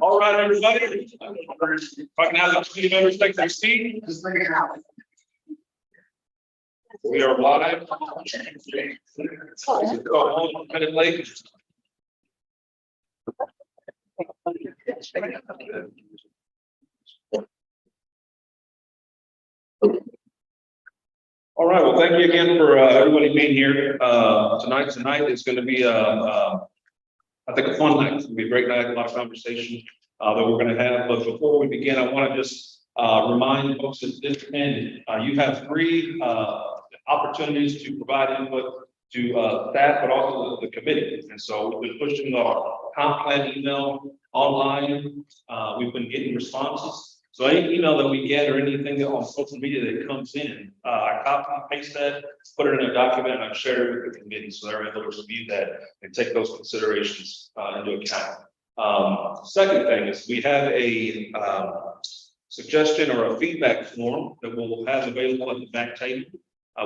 All right, everybody. If I can have the committee members take their seat. We are live. A minute late. All right. Well, thank you again for everybody being here tonight. Tonight is going to be I think a fun night. It's going to be a great night. A lot of conversation that we're going to have. But before we begin, I want to just remind folks that this end, you have three opportunities to provide input to staff, but also the committee. And so we've been pushing our comp plan email online. We've been getting responses. So any email that we get or anything on social media that comes in, I copy and paste that, put it in a document, and I share it with the committee so they're able to review that and take those considerations into account. Second thing is we have a suggestion or a feedback form that we'll have available at the back table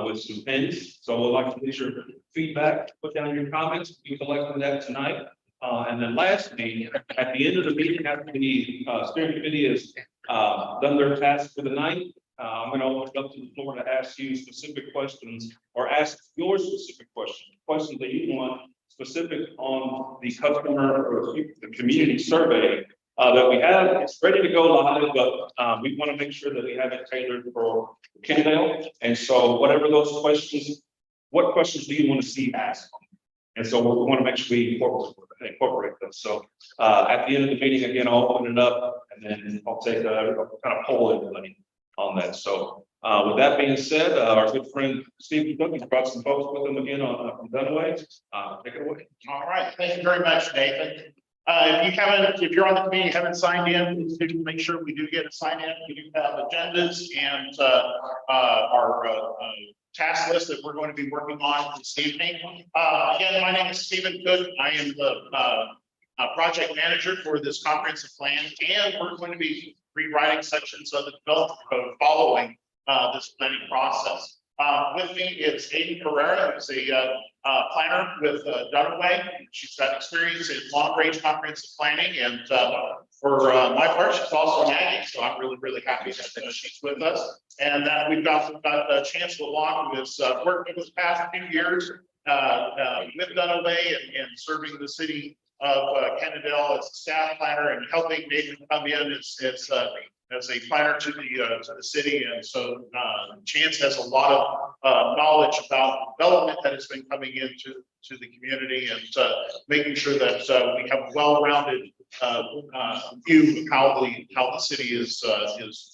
with some pens. So we'd like to get your feedback, put down your comments. You collected that tonight. And then lastly, at the end of the meeting, after the steering committee has done their task for the night, I'm going to open it up to the floor to ask you specific questions or ask your specific questions that you want specific on the customer or the community survey that we have. It's ready to go live, but we want to make sure that we have it tailored for Kendale. And so whatever those questions, what questions do you want to see asked? And so we want to make sure we incorporate them. So at the end of the meeting, again, I'll open it up and then I'll take a kind of poll everybody on that. So with that being said, our good friend Steve Cook has brought some folks with him again from Dunaway. Take it away. All right, thank you very much, Nathan. If you're on the committee, you haven't signed in, please do make sure we do get a sign in. We do have agendas and our task list that we're going to be working on this evening. Again, my name is Stephen Cook. I am the project manager for this comprehensive plan, and we're going to be rewriting sections of the development code following this planning process. With me is Aiden Carrera, who's a planner with Dunaway. She's got experience in long-range comprehensive planning, and for my part, she's also an Aggie, so I'm really happy that she's with us. And we've got Chancellor Long, who has worked over the past few years with Dunaway and serving the city of Kennedale as a staff planner and helping Nathan come in as a planner to the city. And so Chance has a lot of knowledge about development that has been coming into the community and making sure that we have a well-rounded view of how the city is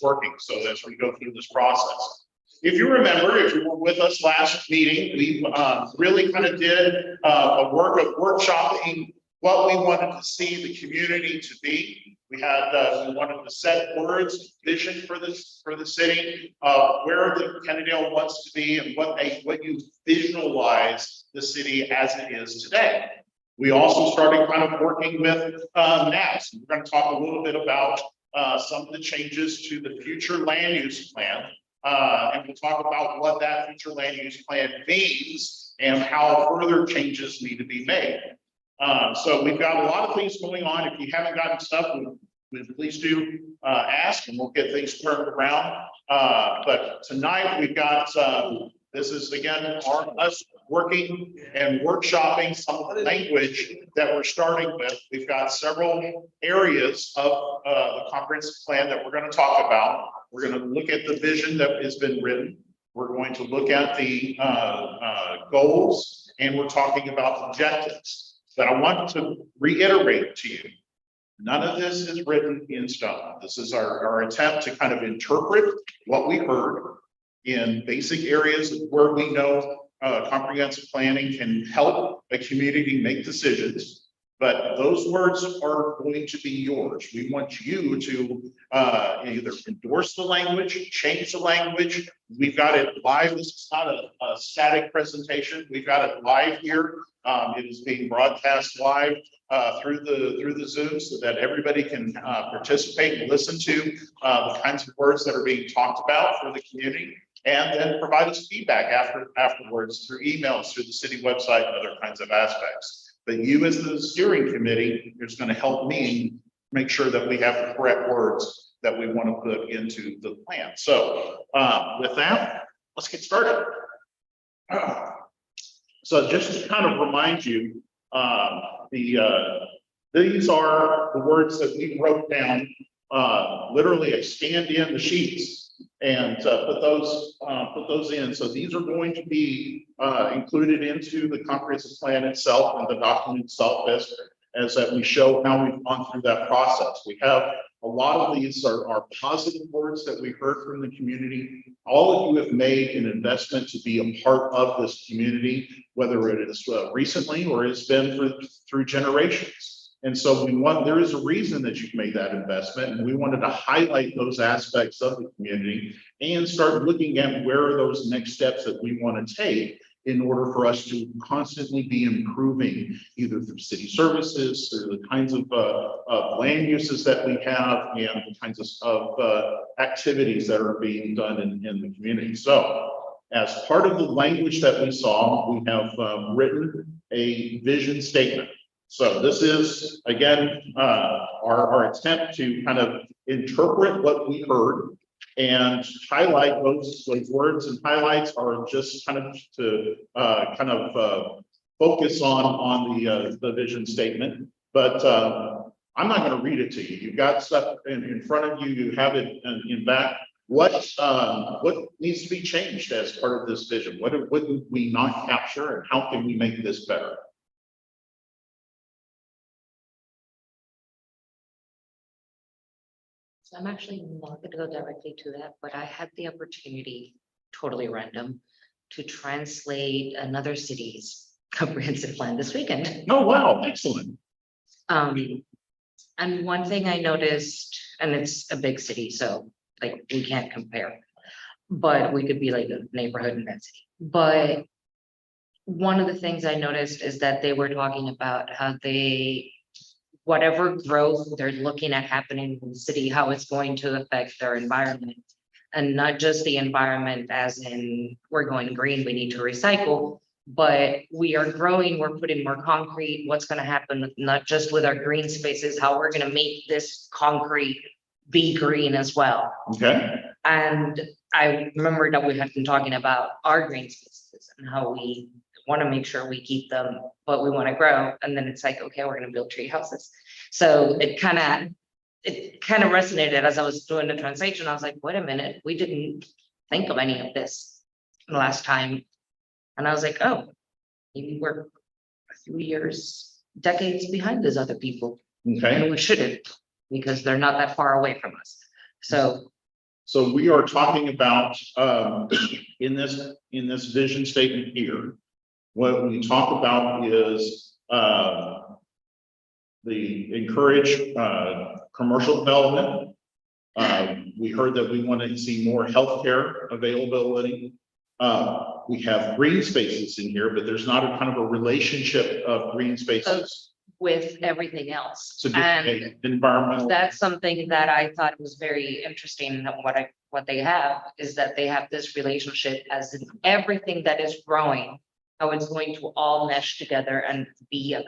working. So as we go through this process. If you remember, if you were with us last meeting, we really kind of did a work of workshopping what we wanted to see the community to be. We wanted to set words, vision for the city, where the Kennedale wants to be, and what you visualize the city as it is today. We also started kind of working with NAS. We're going to talk a little bit about some of the changes to the future land use plan, and we'll talk about what that future land use plan means and how further changes need to be made. So we've got a lot of things going on. If you haven't gotten stuff, please do ask, and we'll get things turned around. But tonight we've got this is again us working and workshopping some of the language that we're starting with. We've got several areas of the comprehensive plan that we're going to talk about. We're going to look at the vision that has been written. We're going to look at the goals, and we're talking about objectives. But I want to reiterate to you, none of this is written in stone. This is our attempt to kind of interpret what we heard in basic areas where we know comprehensive planning can help a community make decisions. But those words are going to be yours. We want you to either endorse the language, change the language. We've got it live. This is not a static presentation. We've got it live here. It is being broadcast live through the Zoom so that everybody can participate and listen to the kinds of words that are being talked about for the community, and then provide us feedback afterwards through emails, through the city website, and other kinds of aspects. But you, as the steering committee, is going to help me make sure that we have the correct words that we want to put into the plan. So with that, let's get started. So just to kind of remind you, these are the words that we wrote down. Literally, I scanned in the sheets and put those in. So these are going to be included into the comprehensive plan itself and the document itself as that we show how we've gone through that process. We have a lot of these are positive words that we heard from the community. All of you have made an investment to be a part of this community, whether it is recently or it's been through generations. And so there is a reason that you've made that investment, and we wanted to highlight those aspects of the community and start looking at where are those next steps that we want to take in order for us to constantly be improving, either through city services, through the kinds of land uses that we have, and the kinds of activities that are being done in the community. So as part of the language that we saw, we have written a vision statement. So this is, again, our attempt to kind of interpret what we heard and highlight those words, and highlights are just kind of to focus on the vision statement. But I'm not going to read it to you. You've got stuff in front of you. You have it in back. What needs to be changed as part of this vision? What did we not capture, and how can we make this better? So I'm actually not going to go directly to that, but I had the opportunity, totally random, to translate another city's comprehensive plan this weekend. Oh, wow, excellent. And one thing I noticed, and it's a big city, so like we can't compare, but we could be like a neighborhood in that city. But one of the things I noticed is that they were talking about how whatever growth they're looking at happening in the city, how it's going to affect their environment. And not just the environment as in we're going green, we need to recycle, but we are growing, we're putting more concrete. What's going to happen, not just with our green spaces, how we're going to make this concrete be green as well. Okay. And I remember that we had been talking about our green spaces and how we want to make sure we keep them, but we want to grow. And then it's like, okay, we're going to build tree houses. So it kind of resonated as I was doing the translation. I was like, wait a minute, we didn't think of any of this last time. And I was like, oh, maybe we're a few years, decades behind those other people. Okay. And we shouldn't, because they're not that far away from us. So we are talking about in this vision statement here, what we talk about is the encourage commercial development. We heard that we want to see more healthcare availability. We have green spaces in here, but there's not a kind of a relationship of green spaces with everything else. to And environmental. that's something that I thought was very interesting. What they have is that they have this relationship as in everything that is growing, how it's going to all mesh together and be a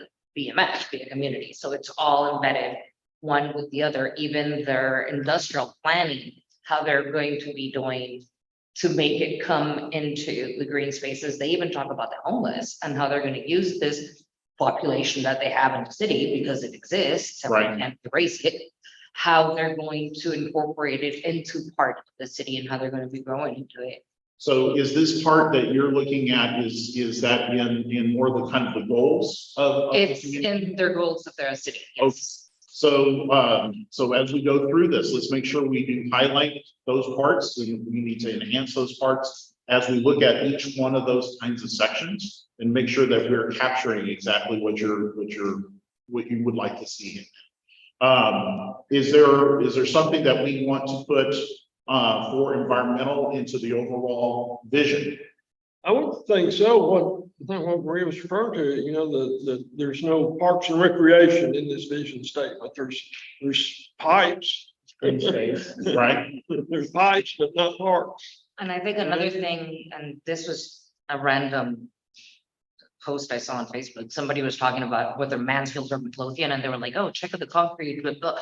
mesh, be a community. So it's all embedded one with the other, even their industrial planning, how they're going to be doing to make it come into the green spaces. They even talk about the homeless and how they're going to use this population that they have in the city because it exists and Right. we can't erase it, how they're going to incorporate it into part of the city and how they're going to be growing into it. So is this part that you're looking at, is that in more the kind of the goals of the It's community? in their goals of their city. Okay. Yes. So as we go through this, let's make sure we do highlight those parts. We need to enhance those parts. as we look at each one of those kinds of sections and make sure that we're capturing exactly what you would like to see. Is there something that we want to put for environmental into the overall vision? I would think so. I think what Maria was referring to, you know, there's no parks and recreation in this vision statement. There's pipes. Green space. Right? There's pipes, but not parks. And I think another thing, and this was a random post I saw on Facebook, somebody was talking about whether Mansfield or Midlothian, and they were like, oh, check out the concrete, blah, blah.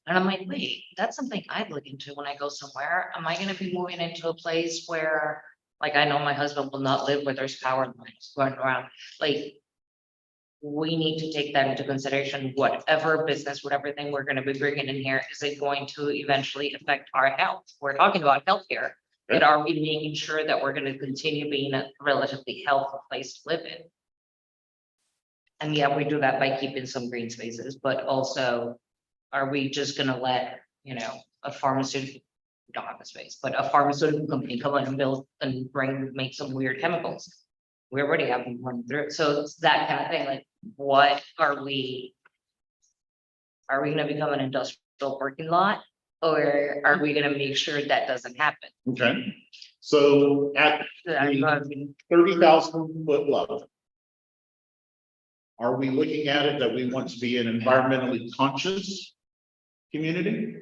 And I'm like, wait, that's something I'd look into when I go somewhere. Am I gonna be moving into a place where, like, I know my husband will not live where there's power lines going around, like, we need to take that into consideration. Whatever business, whatever thing we're gonna be bringing in here, is it going to eventually affect our health? We're talking about healthcare, but are we making sure that we're gonna continue being a relatively healthy place to live in? And yeah, we do that by keeping some green spaces, but also, are we just gonna let, you know, a pharmaceutical, we don't have a space, but a pharmaceutical company come in and build and make some weird chemicals? We already have them run through, so it's that kind of thing, like, what are we? Are we gonna become an industrial parking lot, or are we gonna make sure that doesn't happen? Okay, so at I mean, 30,000 foot level, are we looking at it that we want to be an environmentally conscious community?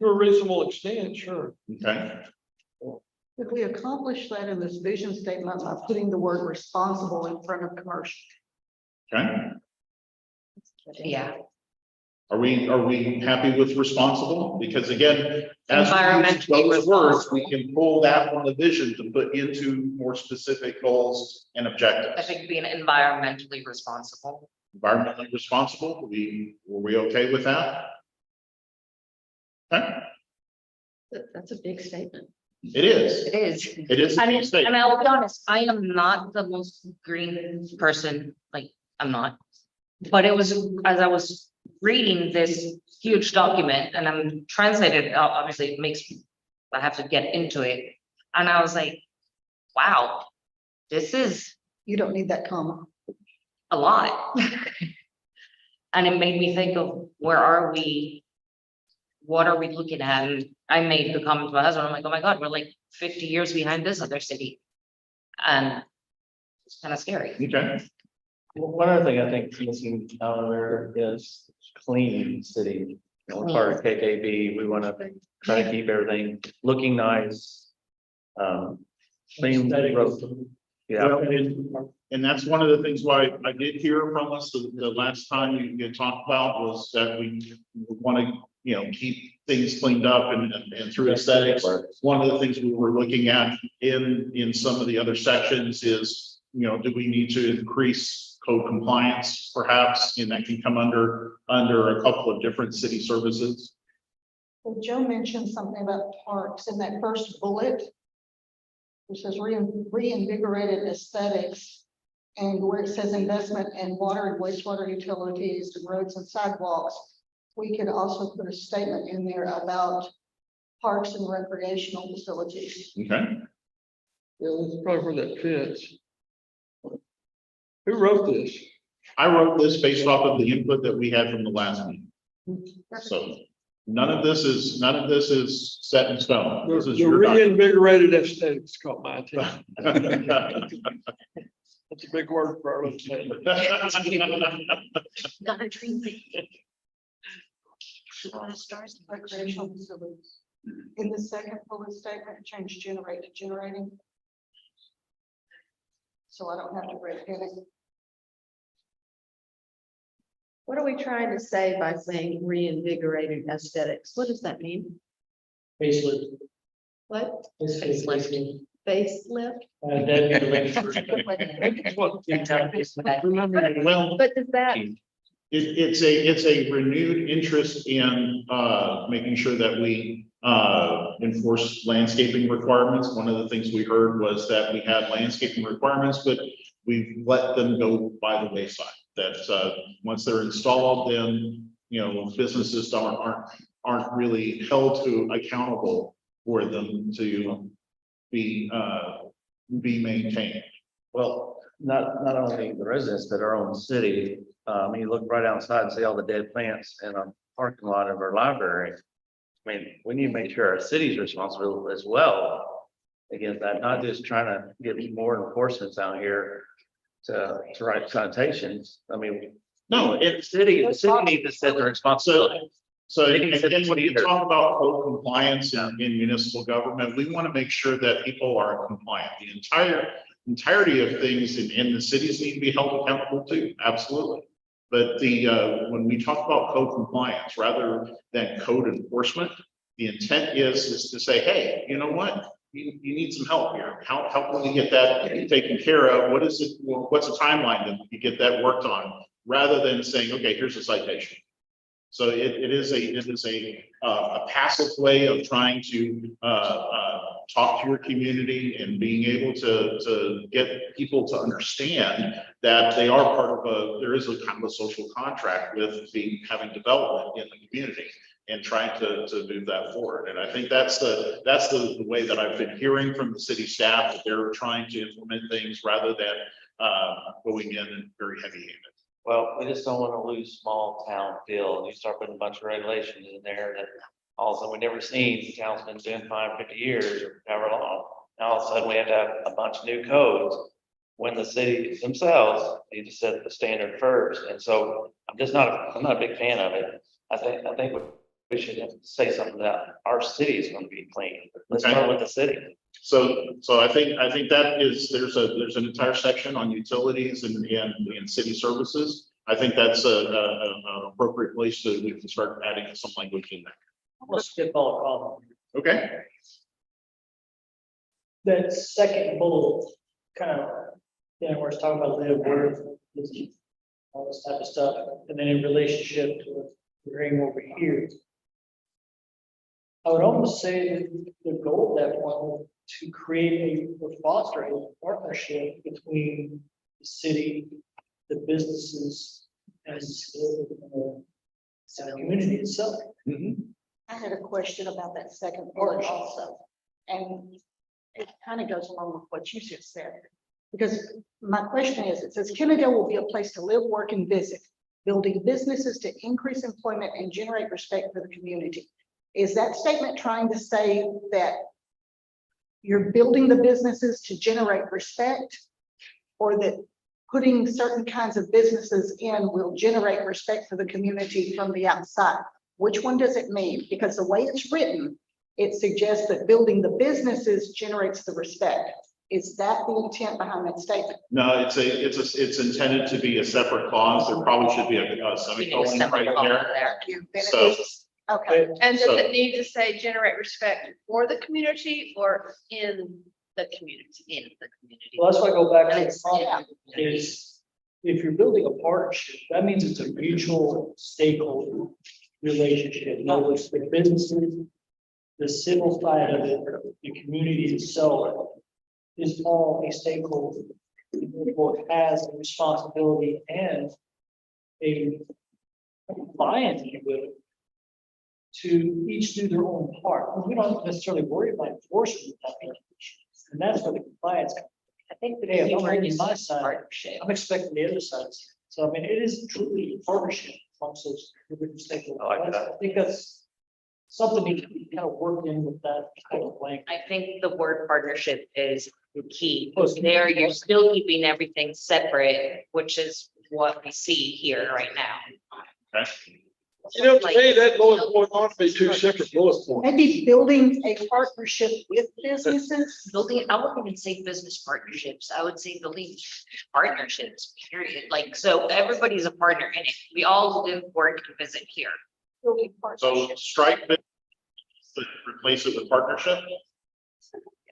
To a reasonable extent, sure. Okay, If we accomplish that in this vision statement by putting the word responsible in front of commercial. okay. yeah, Are we happy with responsible? Because again, as we use Environmentally those words, we can pull that from the vision to put into more specific goals and I objectives. think being environmentally responsible. Environmentally responsible, were we okay with that? Okay, That's a big statement. it is. It is. It is. I a mean, big statement. and I'll be honest, I am not the most green person, like, I'm not. But it was, as I was reading this huge document, and I'm translated, obviously it makes, I have to get into it. And I was like, wow, this is You don't need that comma. a lot. And it made me think of, where are we? What are we looking at? And I made the comment to my husband, I'm like, oh my God, we're like 50 years behind this other city. And it's kind of scary. Okay, Well, one other thing I think missing out there is clean city. You know, part of KKB, we want to try to keep everything looking nice. Clean road. Yeah, Well, and that's one of the things why I did hear from us the last time you talked about was that we want to, you know, keep things cleaned up and through aesthetics. One of the things we were looking at in some of the other sections is, you know, do we need to increase code compliance perhaps, and that can come under a couple of different city services. Well, Joe mentioned something about parks in that first bullet. It says reinvigorated aesthetics. And where it says investment in water and wastewater utilities, roads and sidewalks, we could also put a statement in there about parks and recreational facilities. Okay. Yeah, that's probably where that fits. Who wrote this? I wrote this based off of the input that we had from the last meeting. So none of this is set in stone. This is The your document. reinvigorated aesthetics caught my attention. That's a big word for our little town. Got a dream. Recreational facilities. In the second bullet statement, change generate to generating. So I don't have to break it. What are we trying to say by saying reinvigorated aesthetics? What does that mean? Facelift. What? Facelift. Facelift? Well, But does that, it's a renewed interest in making sure that we enforce landscaping requirements. One of the things we heard was that we had landscaping requirements, but we've let them go by the wayside. That once they're installed, then, you know, businesses aren't really held to accountable for them to, you be maintained. Well, not only the residents, but our own city. You look right outside and see all the dead plants in a parking lot of our library. I mean, we need to make sure our city's responsible as well against that, not just trying to get more enforcements out here to write citations. I mean, No, the city needs to set the responsibility. So They can again, when you either. talk about code compliance in municipal government, we want to make sure that people are compliant. The entirety of things in the cities need to be held accountable too, absolutely. But when we talk about code compliance rather than code enforcement, the intent is to say, hey, you know what? You need some help here. How can we get that taken care of? What's the timeline that we can get that worked on? Rather than saying, okay, here's a citation. So it is a passive way of trying to talk to your community and being able to get people to understand that they are part of there is a kind of a social contract with having development in the community and trying to move that forward. And I think that's the way that I've been hearing from the city staff, that they're trying to implement things rather than going in and very heavy-handed. Well, we just don't want to lose small town feel. You start putting a bunch of regulations in there that all of a sudden we never seen. The town's been doing 50 years or however long. Now all of a sudden we have to have a bunch of new codes when the city themselves need to set the standard first. And so I'm not a big fan of it. I think we should say something that our city is going to be clean. Let's start with the city. So I think that there's an entire section on utilities and city services. I think that's an appropriate place we can start adding some language in there. Let's skip all the problem. Okay. That second bullet, kind of, where it's talking about live, work, all this type of stuff, and then in relationship to what we're hearing over here. I would almost say that the goal of that one to create or foster a partnership between the city, the businesses, and the community itself. I had a question about that second bullet also, and it kind of goes along with what you just said. Because my question is, it says Kennedale will be a place to live, work, and visit, building businesses to increase employment and generate respect for the community. Is that statement trying to say that you're building the businesses to generate respect, or that putting certain kinds of businesses in will generate respect for the community from the outside? Which one does it mean? Because the way it's written, it suggests that building the businesses generates the respect. Is that the intent behind that statement? No, it's intended to be a separate clause. There probably should be a semicolon right there. Then So- it is- Okay, And does So- it need to say generate respect for the community or in the community? In the community. Well, that's why I go back And to it's, the problem is, if you're building a partnership, that means it's a mutual stakeholder relationship. In other words, the businesses, the civil side of it, the community itself is all a stakeholder. Therefore, has a responsibility and a buy-in, if you will, to each do their own part. We don't necessarily worry about enforcement. And that's where the compliance comes. I think the Hey, if key I'm word holding is my side, partnership. I'm expecting the other side. So I mean, it is truly a partnership amongst those different stakeholders. I like that. I think that's something you can kind of work in with that kind of language. I think the word partnership is the key. There, you're still keeping everything separate, which is what we see here right now. Okay. You know, to me, that bullet point ought to be two separate bullet points. maybe building a partnership with businesses. Building, I wouldn't even say business partnerships. I would say building partnerships, period. Like, so everybody's a partner in it. We all live, work, and visit here. Building So partnerships. strike it, replace it with partnership.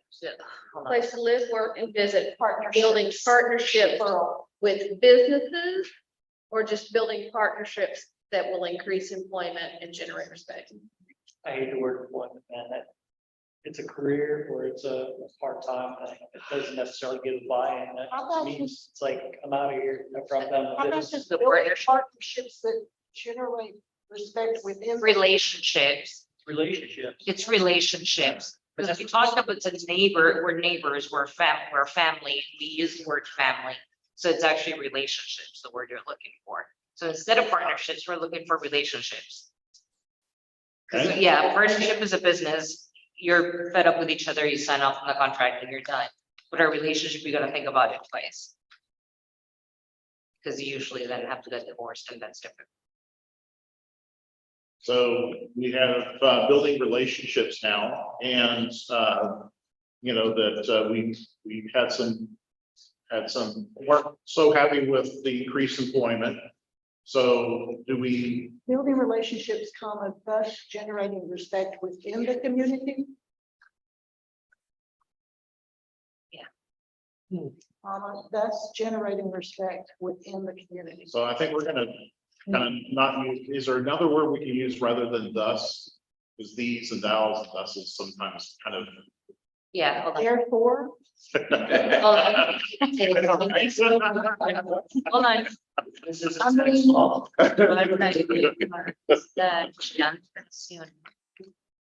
So, hold on. Place to live, work, and visit, Partnerships. building partnerships Plural. with businesses, or just building partnerships that will increase employment and generate respect. I hate the word employment, man, that it's a career or it's a part-time thing. It doesn't necessarily give a buy-in. How That about means it's like, I'm out of here. after I'm done How with about this. just The building partnership. partnerships that generate respect within? Relationships, Relationships. it's relationships Because we talked about it's a neighbor, we're neighbors, we're we're family, we use the word family. So it's actually relationships, the word you're looking for. So instead of partnerships, we're looking for relationships. 'Cause, Okay. yeah, partnership is a business, you're fed up with each other, you sign off on the contract and you're done. But our relationship, you gotta think about it twice. Because you usually then have to get divorced and that's different. So we have building relationships now, and you know that we've had some weren't so happy with the increased employment. So do we? Building relationships, comma, thus generating respect within the community. Yeah. Thus generating respect within the community. So I think we're gonna kind of not use. Is there another word we can use rather than thus? Because these and thous and thus is sometimes kind of. Yeah, hold on. Therefore, Hold on. Hold on. This is. I mean-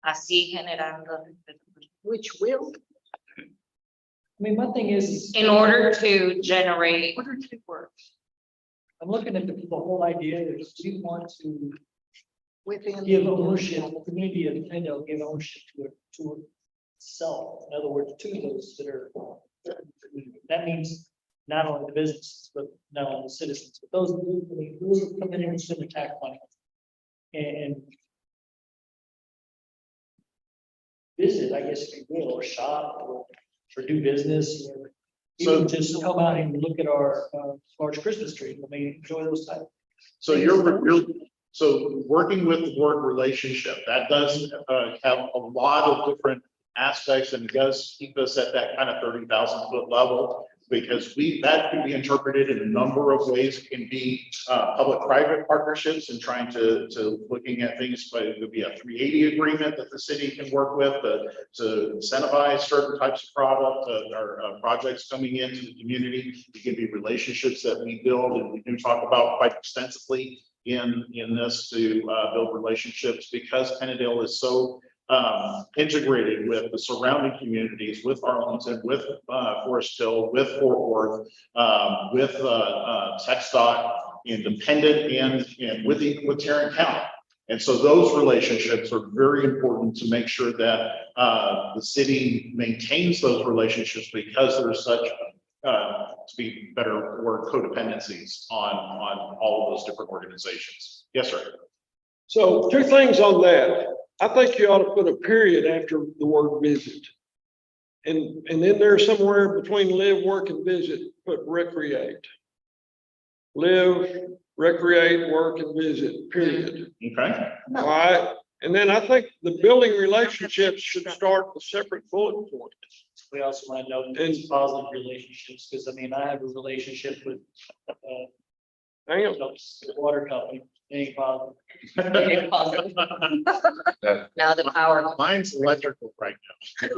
Así generando. which will, I mean, my thing is. In order to generate, what are two words I'm looking at the whole idea is we want to within? give ownership, the community of Glendale give ownership to itself. In other words, to those that are. That means not only the businesses, but not only the citizens, but those who come in and spend the tax money. And visit, I guess, if you will, or shop or do business. Or So- even just come out and look at our large Christmas tree. I mean, enjoy those type. So so working with the word relationship, that does have a lot of different aspects, and it does keep us at that kind of 30,000 foot level. Because that can be interpreted in a number of ways. It can be public-private partnerships and trying to looking at things, but it could be a 380 agreement that the city can work with to incentivize certain types of product or projects coming into the community. It can be relationships that we build, and we do talk about quite extensively in this to build relationships, because Penadale is so integrated with the surrounding communities, with Arlington, with Forest Hill, with Fort Worth, with TxDOT, Independent, and with Tarrant County. And so those relationships are very important to make sure that the city maintains those relationships, because there's such to be better word, codependencies on all of those different organizations. Yes, sir. So two things on that. I think you ought to put a period after the word visit. And then there's somewhere between live, work, and visit, put recreate. Live, recreate, work, and visit, period. Okay. All right, and then I think the building relationships should start with separate bullet point. We also want to note And- these positive relationships, because I mean, I have a relationship with Hang on, the water company, any positive. now the power Mine's electrical right for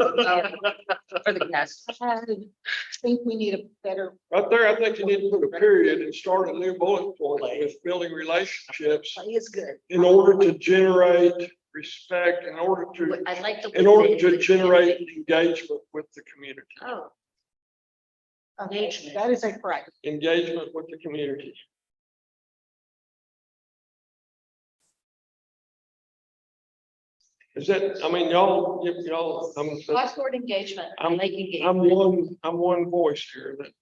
the gas. I think we need a better, right there, I think you need to put a period and start a new bullet point with building relationships play is good. in order to generate respect, in order to I like the. in order to generate engagement with the community, Oh, Okay, that is a correct. engagement with the community. Is that, I mean, y'all, Watch word engagement. I like engagement. I'm one voice here that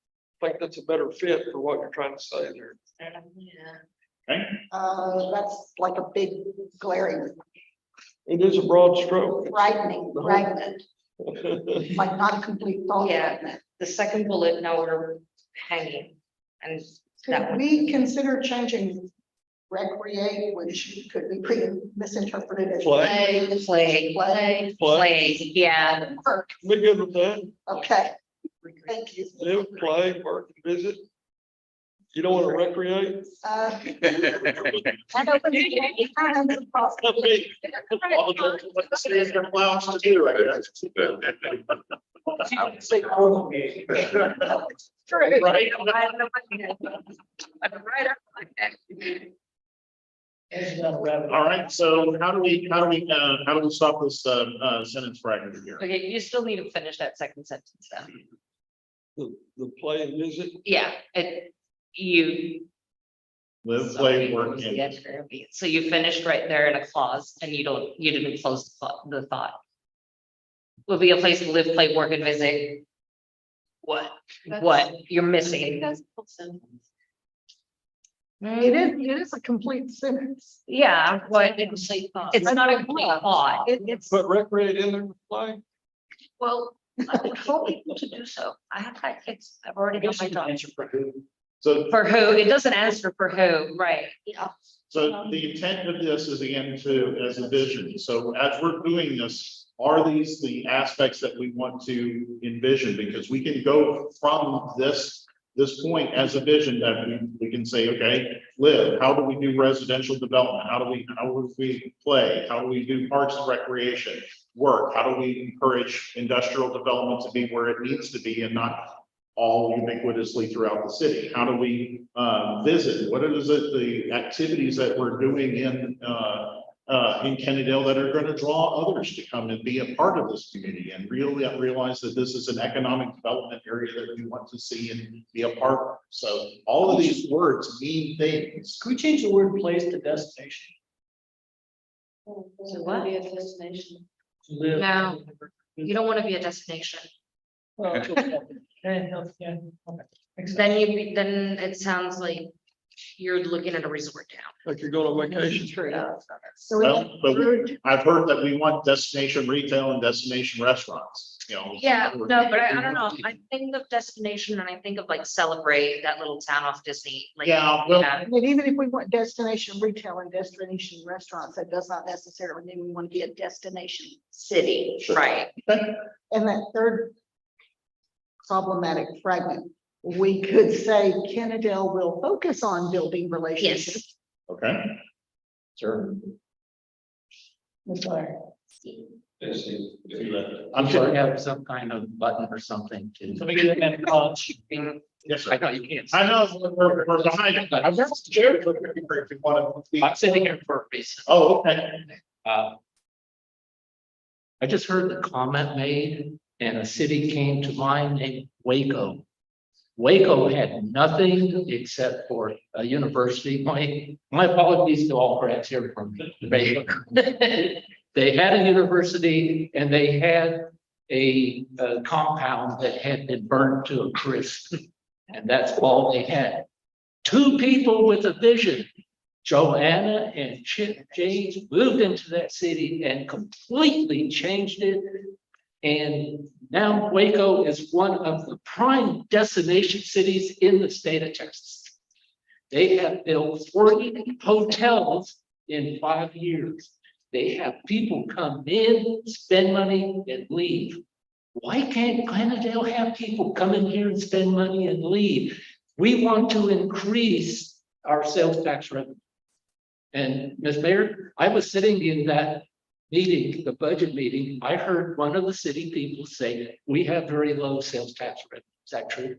think that's a better fit for what you're trying to say there. Yeah. That's like a big glaring, It is a broad stroke. frightening, fragment, like not a complete thought. Yeah. fragment. The second bullet, now we're hanging and that Could one. we consider changing recreate, which could be misinterpreted as Play. Play, yeah. work? Be good with that. Okay, thank you. Live, play, work, and visit. You don't want to recreate? That opens all kinds of possibilities. City's got allowance to do right now. I would say promulgate. True. Right. Right. All right, so how do we stop this, sentence fragment here? Okay, you still need to finish that second sentence though. The play and visit. Yeah, you. Live, play, work, and. So you finished right there in a clause and you didn't close the thought. Will be a place to live, play, work and visit. What you're missing. That's a full sentence. It is a complete sentence. Yeah, but it's not a complete thought. It's, Put recreate in there with play. Well, I would hope people to do so. I have had kids. I've already got my job. Answer for who? So, For who? It doesn't answer for who, right? Yeah. so the intent of this is again as a vision. So as we're doing this, are these the aspects that we want to envision? Because we can go from this point as a vision that we can say, okay, live, how do we do residential development? How do we play? How do we do parks and recreation? Work, how do we encourage industrial development to be where it needs to be and not all ubiquitously throughout the city? How do we visit? What is it, the activities that we're doing in Kennedale that are going to draw others to come and be a part of this community and really realize that this is an economic development area that we want to see and be a part of. So all of these words mean things. Could we change the word place to destination? So what? Be a destination. Live. No. You don't want to be a destination. Well, it's okay. Okay, no, yeah, okay. Makes sense. Then it sounds like you're looking at a resort town. Like you're going on vacation. so Well, but I've heard that we want destination retail and destination restaurants, you know. Yeah, no, but I don't know. I think of destination and I think of like Celebrate, that little town off Disney. Like, Yeah, well, but even if we want destination retail and destination restaurants, that does not necessarily mean we want to be a destination. City, right? And that third problematic fragment, we could say Kennedale will focus on building relationships. okay. Sure. That's fine. I'm should sorry. have some kind of button or something to. So we get it in college. Yes, I sir. know you can't. I know we're behind. I've never shared with you if you want to. I'm sitting here for a reason. Oh, okay. I just heard the comment made and a city came to mind named Waco. Waco had nothing except for a university. My apologies to all friends here from Waco. They had a university and they had a compound that had been burned to a crisp. And that's all they had. Two people with a vision. Joanna and Chip James moved into that city and completely changed it. And now Waco is one of the prime destination cities in the state of Texas. They have built 40 hotels in 5 years. They have people come in, spend money and leave. Why can't Kennedale have people come in here and spend money and leave? We want to increase our sales tax revenue. And Ms. Mayor, I was sitting in that meeting, the budget meeting. I heard one of the city people say, we have very low sales tax revenue. Is that true?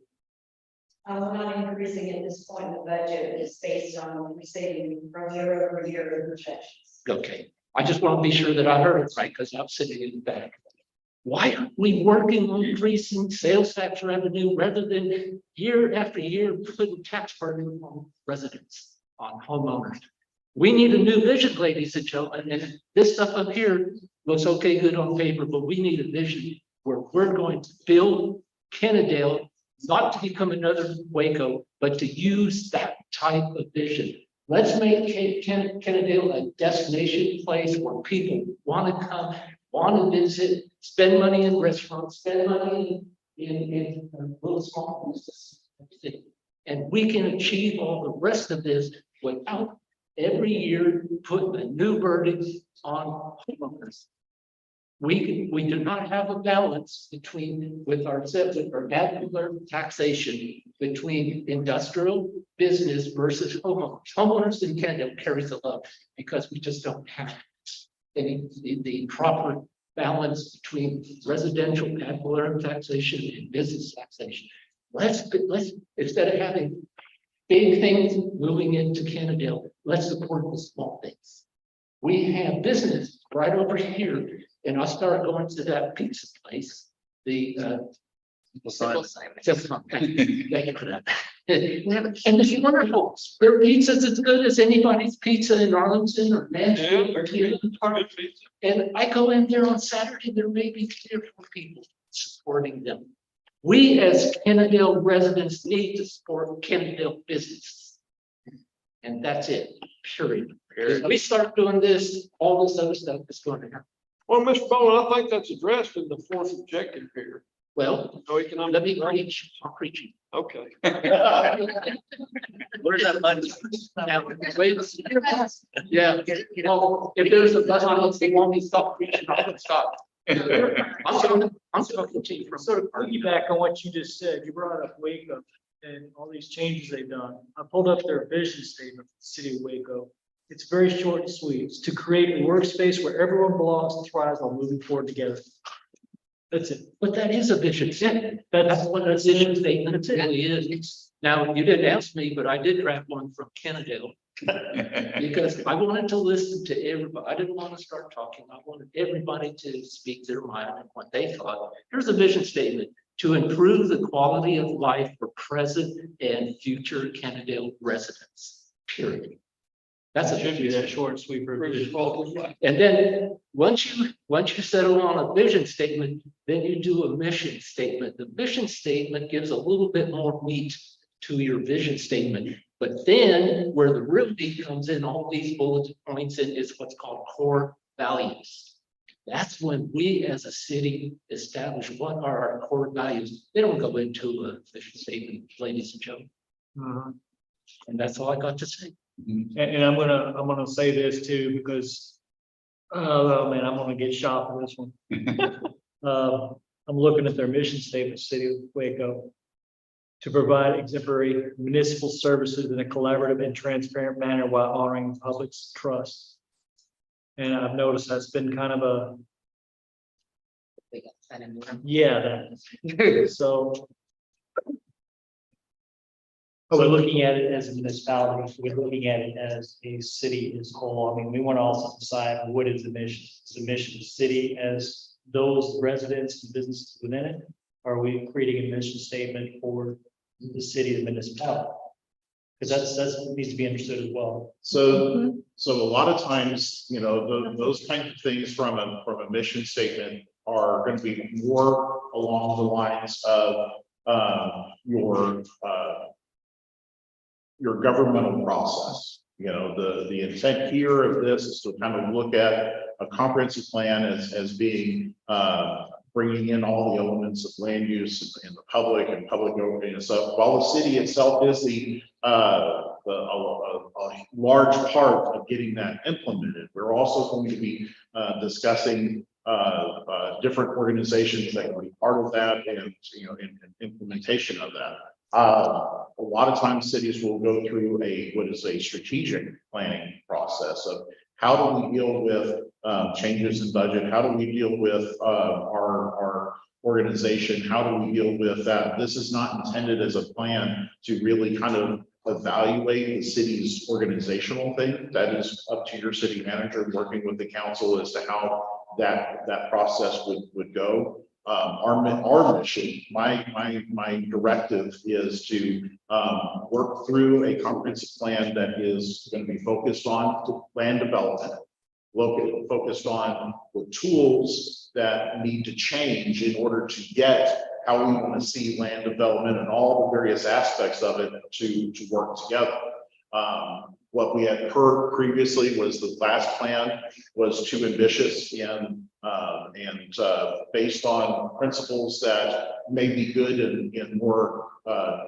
We're not increasing at this point. The budget is based on saving from year over year in projections. Okay, I just want to be sure that I heard it right because I'm sitting in the back. Why aren't we working on increasing sales tax revenue rather than year after year putting tax burden on residents, on homeowners? We need a new vision, ladies and gentlemen, and this stuff up here looks okay, good on paper, but we need a vision where we're going to build Kennedale, not to become another Waco, but to use that type of vision. Let's make Kennedale a destination place where people want to come, want to visit, spend money in restaurants, spend money in little small businesses. And we can achieve all the rest of this without every year putting a new burden on homeowners. We do not have a balance with our vernacular taxation between industrial business versus homeowners. Homeowners in Canada carries a lot because we just don't have the proper balance between residential ad valorem taxation and business taxation. Let's instead of having big things moving into Kennedale, let's support the small things. We have business right over here, and I started going to that pizza place, the, Civil Simon. thank you for that. We have a- And it's wonderful. Their pizza's as good as anybody's pizza in Arlington or Nashville or Cleveland Park. And I go in there on Saturday, there may be 3 or 4 people supporting them. We as Kennedale residents need to support Kennedale businesses. And that's it, period. If we start doing this, all this other stuff is going to happen. Well, Mr. Bowen, I think that's addressed in the 4th objective here. Well, No economic. let me preach, I'm preaching. Okay. Where's that money? Now, wait a second. Yeah, well, if there's a bus on they want me to stop preaching, I'm gonna stop. I'm gonna continue from. Sort of piggyback on what you just said, you brought up Waco and all these changes they've done. I pulled up their vision statement, for the city of Waco. It's very short and sweet. It's to create a workspace where everyone belongs and thrives while moving forward together. That's it. But that is a vision statement. That's what a vision statement really is. Now, you didn't ask me, but I did draft one from Kennedale. Because I wanted to listen to everybody. I didn't want to start talking. I wanted everybody to speak their mind and what they thought. Here's a vision statement: to improve the quality of life for present and future Kennedale residents, period. That's a Should be vision. that short and sweet for a vision. And then, once you settle on a vision statement, then you do a mission statement. The mission statement gives a little bit more meat to your vision statement. But then, where the real meat comes in, all these bullet points in, is what's called core values. That's when we as a city establish what are our core values. They don't go into a vision statement, ladies and gentlemen. And that's all I got to say. And I'm gonna say this too, because, oh man, I'm gonna get shot for this one. I'm looking at their mission statement, City of Waco. To provide exemplary municipal services in a collaborative and transparent manner while honoring the public's trust. And I've noticed that's been kind of a, We got that in there. yeah, that, so. We're looking at it as a municipality, we're looking at it as a city as a whole. I mean, we want to also decide what is the mission. Is the mission of the city as those residents and businesses within it? Are we creating a mission statement for the city, the municipality? Because that's what needs to be understood as well. So a lot of times, you know, those kinds of things from a mission statement are going to be more along the lines of your governmental process. You know, the intent here of this is to kind of look at a comprehensive plan as being bringing in all the elements of land use in the public and public opening. So while the city itself is a large part of getting that implemented, we're also going to be discussing different organizations that can be part of that and, you know, in implementation of that. A lot of times cities will go through what is a strategic planning process of how do we deal with changes in budget? How do we deal with our organization? How do we deal with that? This is not intended as a plan to really kind of evaluate the city's organizational thing. That is up to your city manager working with the council as to how that process would go. Our mission, my directive is to work through a comprehensive plan that is going to be focused on land development, focused on the tools that need to change in order to get how we want to see land development and all the various aspects of it to work together. What we had heard previously was the last plan was too ambitious and based on principles that may be good in more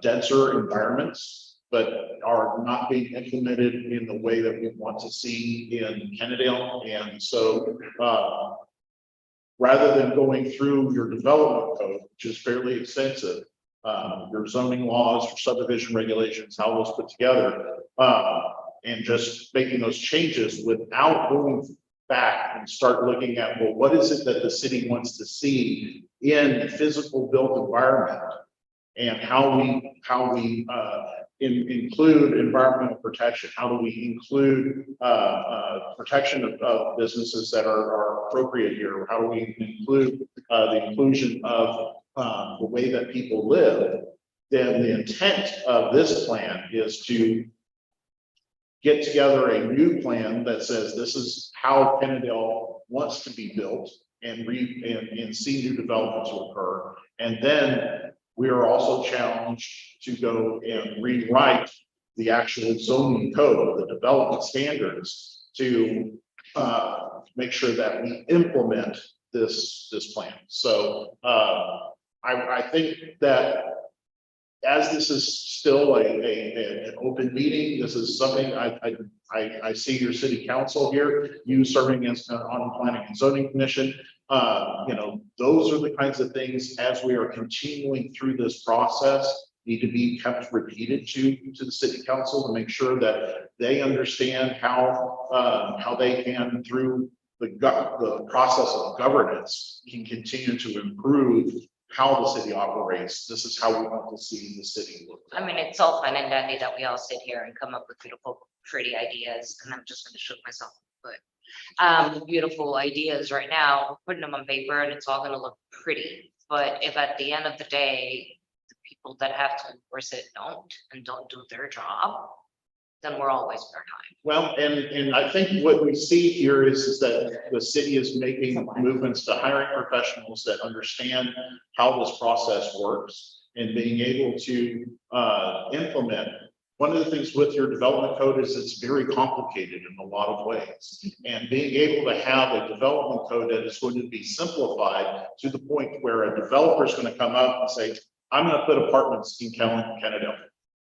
denser environments, but are not being implemented in the way that we want to see in Kennedale. And so rather than going through your development code, which is fairly extensive, your zoning laws, your subdivision regulations, how those put together, and just making those changes without going back and start looking at, well, what is it that the city wants to see in physical built environment, and how we include environmental protection? How do we include protection of businesses that are appropriate here? How do we include the inclusion of the way that people live? Then the intent of this plan is to get together a new plan that says this is how Kennedale wants to be built and see new developments occur. And then we are also challenged to go and rewrite the actual zoning code, the development standards, to make sure that we implement this plan. So I think that as this is still an open meeting, this is something I see your city council here, you serving as on the planning and zoning commission. You know, those are the kinds of things as we are continuing through this process need to be kept repeated to the city council to make sure that they understand how they can, through the process of governance, can continue to improve how the city operates. This is how we want to see the city look. I mean, it's all fine and dandy that we all sit here and come up with beautiful, pretty ideas, and I'm just gonna shoot myself, but beautiful ideas right now, putting them on paper and it's all gonna look pretty. But if at the end of the day, the people that have to enforce it don't do their job, then we're all wasting our time. Well, and I think what we see here is that the city is making movements to hiring professionals that understand how this process works and being able to implement. One of the things with your development code is it's very complicated in a lot of ways. And being able to have a development code that is going to be simplified to the point where a developer is going to come up and say, I'm going to put apartments in Kennedale.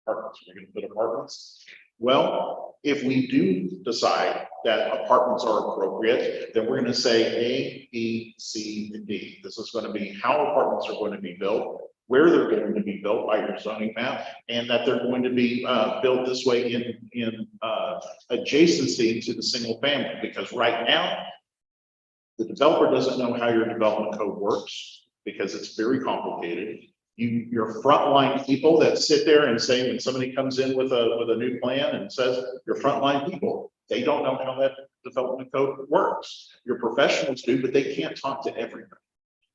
Apartments, we're going to put apartments. Well, if we do decide that apartments are appropriate, then we're going to say A, B, C, and D. This is going to be how apartments are going to be built, where they're going to be built by your zoning map, and that they're going to be built this way in adjacency to the single family. Because right now, the developer doesn't know how your development code works because it's very complicated. Your frontline people that sit there and say, when somebody comes in with a new plan and says, your frontline people, they don't know how that development code works. Your professionals do, but they can't talk to everybody.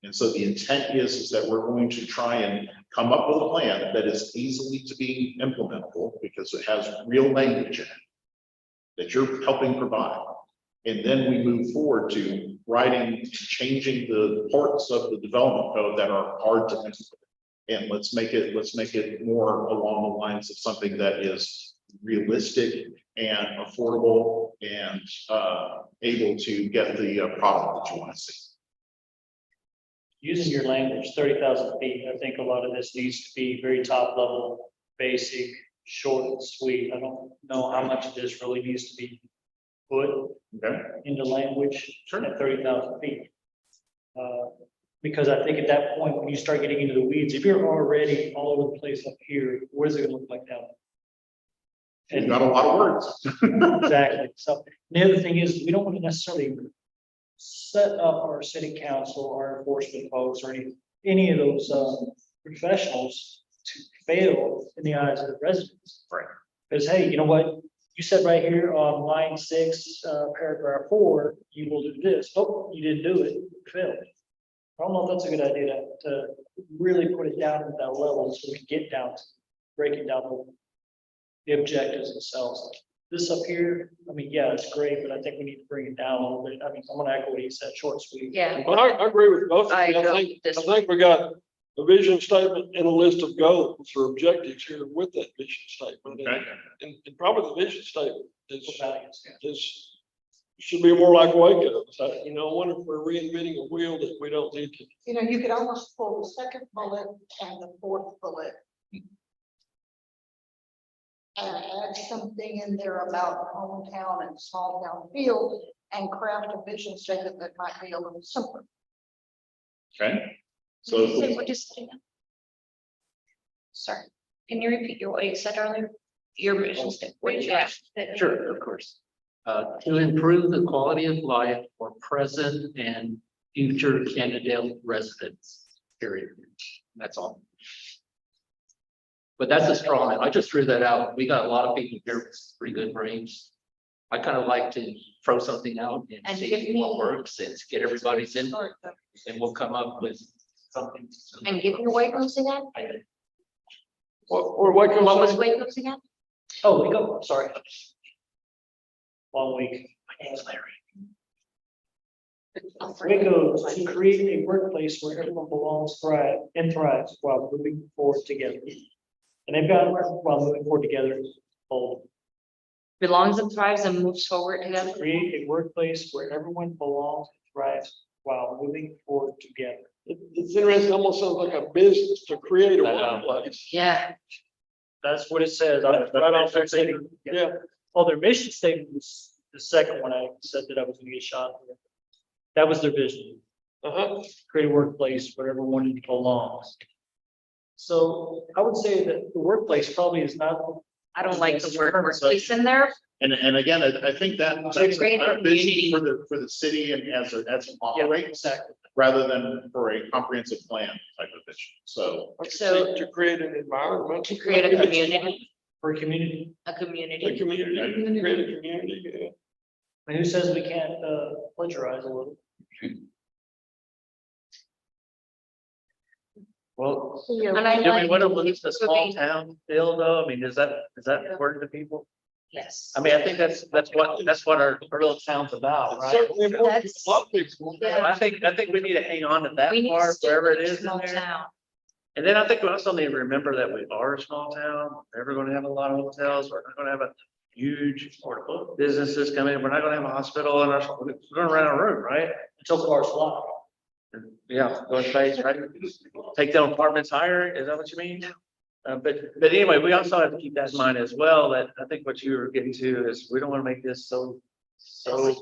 And so the intent is that we're going to try and come up with a plan that is easily to be implementable because it has real language in it that you're helping provide. And then we move forward to changing the parts of the development code that are hard to implement. And let's make it more along the lines of something that is realistic and affordable and able to get the product that you want to see. Using your language, 30,000 feet, I think a lot of this needs to be very top level, basic, short and sweet. I don't know how much of this really needs to be put into language at 30,000 feet. Because I think at that point, when you start getting into the weeds, if you're already all over the place up here, what is it gonna look like down there? And got a lot of words. Exactly. So the other thing is, we don't want to necessarily set up our city council, our enforcement folks, or any of those professionals to fail in the eyes of the residents. Right. Because, hey, you know what? You said right here on line 6, paragraph 4, you will do this. Oh, you didn't do it. You failed. I don't know if that's a good idea to really put it down at that level so we can get down to breaking down the objectives themselves. This up here, I mean, yeah, it's great, but I think we need to bring it down a little bit. I mean, I'm gonna echo what he said, short, sweet. Yeah. Well, I agree with both of I you. go I this think we got a vision statement and a list of goals or objectives here with that vision statement. Okay. And probably the vision statement Values, yeah. should be more like Waco. So, you know, I wonder if we're reinventing a wheel that we don't need to. You know, you could almost pull the second bullet and the fourth bullet. Add something in there about hometown and small town feel and craft a vision statement that might be a little simpler. Okay. So So what is it? Sorry, can you repeat what you said earlier? Your mission statement. What did you ask? Sure, of course. To improve the quality of life for present and future Kennedale residents, period. That's all. But that's a straw man. I just threw that out. We got a lot of people here with pretty good brains. I kind of like to throw something out and And see give me- what works and get everybody's input, and we'll come up with something. And give me Wacos again? What can What was I say? Wacos again? Oh, we go, sorry. Long week. My name's Larry. Waco to create a workplace where everyone belongs, thrives while moving forward together. And they've got while moving forward together, bold. Belongs and thrives and moves forward together. Create a workplace where everyone belongs, thrives while moving forward together. It's interesting, almost sounds like a business to create a workplace. Yeah, That's what it says. Right off their city. Yeah, Oh, their mission statement was the second one I said that I was gonna get shot. That was their vision, create a workplace where everyone belongs. So I would say that the workplace probably is not. I don't like the word workplace in there. And again, I think that's Create a a vision for the city and as it operates, Exactly. rather than for a comprehensive plan type of vision. So So- to create an environment. To create a community, For a community. a A community. community, create a community, yeah. And who says we can't plagiarize a little? Well, And I do we like. want to lose the small moving- town feel though? I mean, is that important to people? Yes. I mean, I think that's what our little town's about, right? Certainly important to a lot of people. Yeah. I think we need to hang on to that We need to part, stick wherever it with is in small there. town. And then I think we also need to remember that we are a small town. We're never gonna have a lot of hotels. We're not gonna have a huge businesses coming. We're not gonna have a hospital in our, we're gonna rent a room, right? Until cars fly. Yeah, go in place, right? Take down apartments higher, is that what you mean? But anyway, we also have to keep that in mind as well, that I think what you were getting to is we don't want to make this so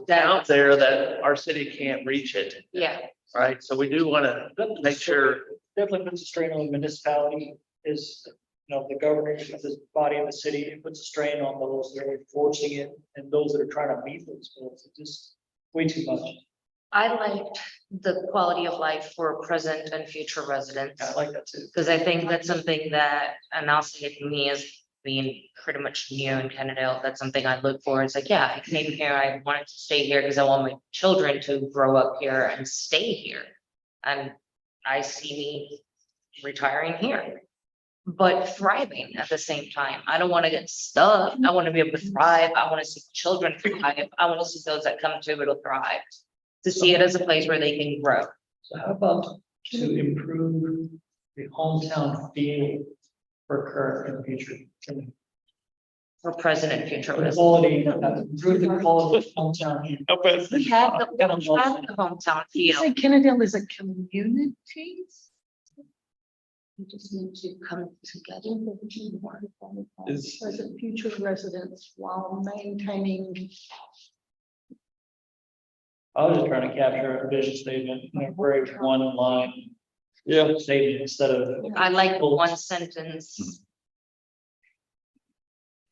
out there that our city can't reach it, Yeah, right? So we do want to make sure, Definitely puts a strain on the municipality is, the governance of the body of the city. It puts a strain on those that are enforcing it and those that are trying to meet those goals. It's just way too much. I liked the quality of life for present and future residents. I like that too. Because I think that's something that, and I'll say it to me as being pretty much new in Kennedale, that's something I look for. It's like, yeah, I came here, I wanted to stay here because I want my children to grow up here and stay here. And I see me retiring here, but thriving at the same time. I don't want to get stuck. I want to be able to thrive. I want to see children thrive. I want to see those that come to it will thrive. To see it as a place where they can grow. So how about to improve the hometown feel for current and future? For present and future The residents. quality, improve the quality of hometown. feel. How about- We have the hometown feel. Kennedale is a community? We just need to come together. Is- Present, future residents while maintaining. I was just trying to capture a vision statement, very one line Yeah, statement instead of, I like the one sentence.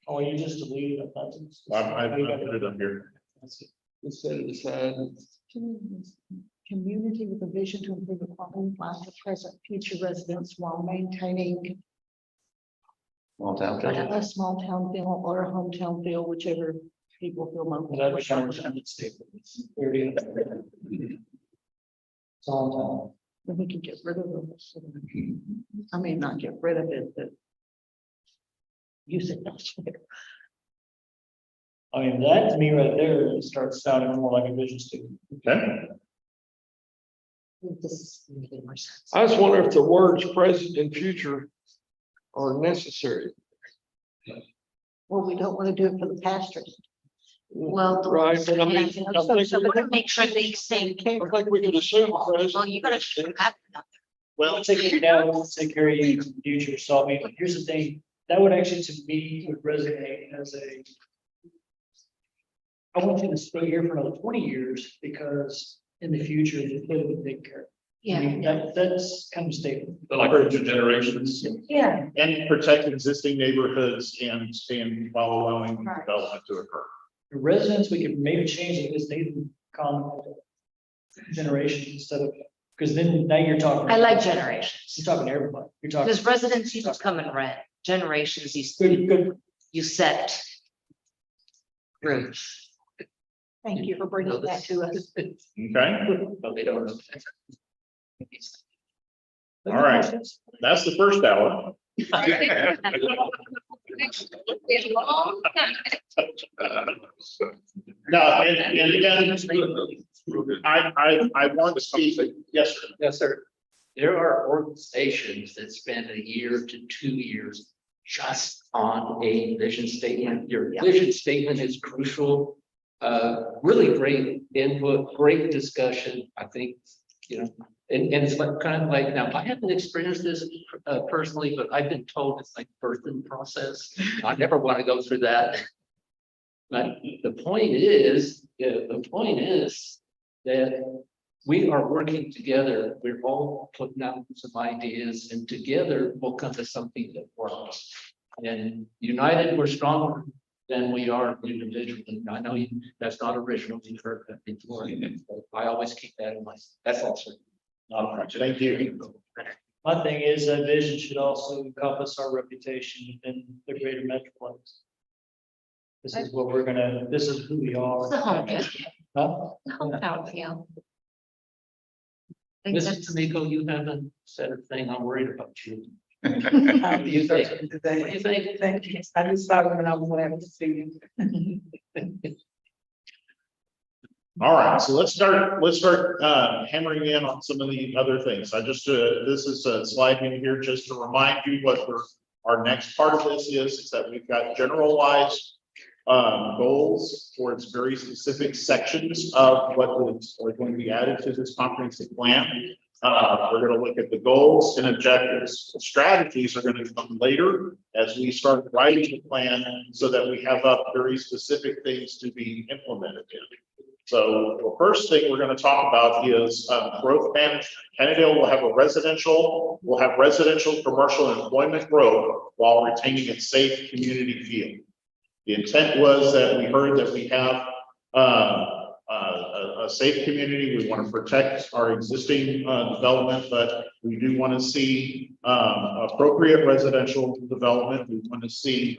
oh, you just deleted a sentence. I put it up here. instead of decide. Community with a vision to improve the quality of life of present, future residents while maintaining small town. a small town feel or a hometown feel, whichever people feel most. That was kind of a sentence statement. There it is. It's all Then we can get rid of it. I mean, not get rid of it, but use it elsewhere. I mean, that to me right there starts sounding more like a vision statement. Okay. This is making more sense. I just wonder if the words present and future are necessary. Well, we don't want to do it for the pastors. Well, the Right, ones but I mean, that- I think I we- want to make sure they stay. I think we could assume present. Well, you gotta have that. Well, let's take it down, let's take care of you in the future. So I mean, here's the thing, that would actually to me would resonate as a. I want you to stay here for another 20 years because in the future, the kid would take care. I Yeah, mean, that's kind of statement. Like future generations. yeah. And protect existing neighborhoods and while allowing Right. development to occur. The residents, we could maybe change it, this Nathan comment. Generation instead of, because then now you're talking. I like generations. You're talking to everybody, you're talking. Because residents, you just come and rent. generations Good. you set through. Thank you for bringing that to us. Okay, But they don't know. all right, that's the first hour. No, and again, I want to speak, yes, sir. Yes, sir. There are organizations that spend a year to 2 years just on a vision statement. Your vision statement is crucial. Really great input, great discussion. I think, and it's like kind of like, now I haven't experienced this personally, but I've been told it's like birthing process. I never want to go through that. But the point is that we are working together. We're all putting out some ideas, and together we'll come to something that works. And united, we're stronger than we are individually. I know that's not original. You've heard that before. But I always keep that in mind. That's all, sir. All right, thank you. My thing is that vision should also encompass our reputation within the greater metroplex. This is what this is who we are. It's the home, Huh? hometown, yeah. I think Mrs. that's- Tamiko, you haven't said a thing. I'm worried about you. What do you think? What do you think? I just started when I was having to see you. All right, so let's start hammering in on some of the other things. I just, this is a slide in here just to remind you what our next part of this is that we've got generalized goals towards very specific sections of what are going to be added to this comprehensive plan. We're going to look at the goals and objectives. Strategies are going to come later as we start writing the plan so that we have up very specific things to be implemented in. So the first thing we're going to talk about is growth management. Kennedale will have residential, commercial, and employment growth while retaining its safe community feel. The intent was that we heard that we have a safe community. We want to protect our existing development, but we do want to see appropriate residential development. We want to see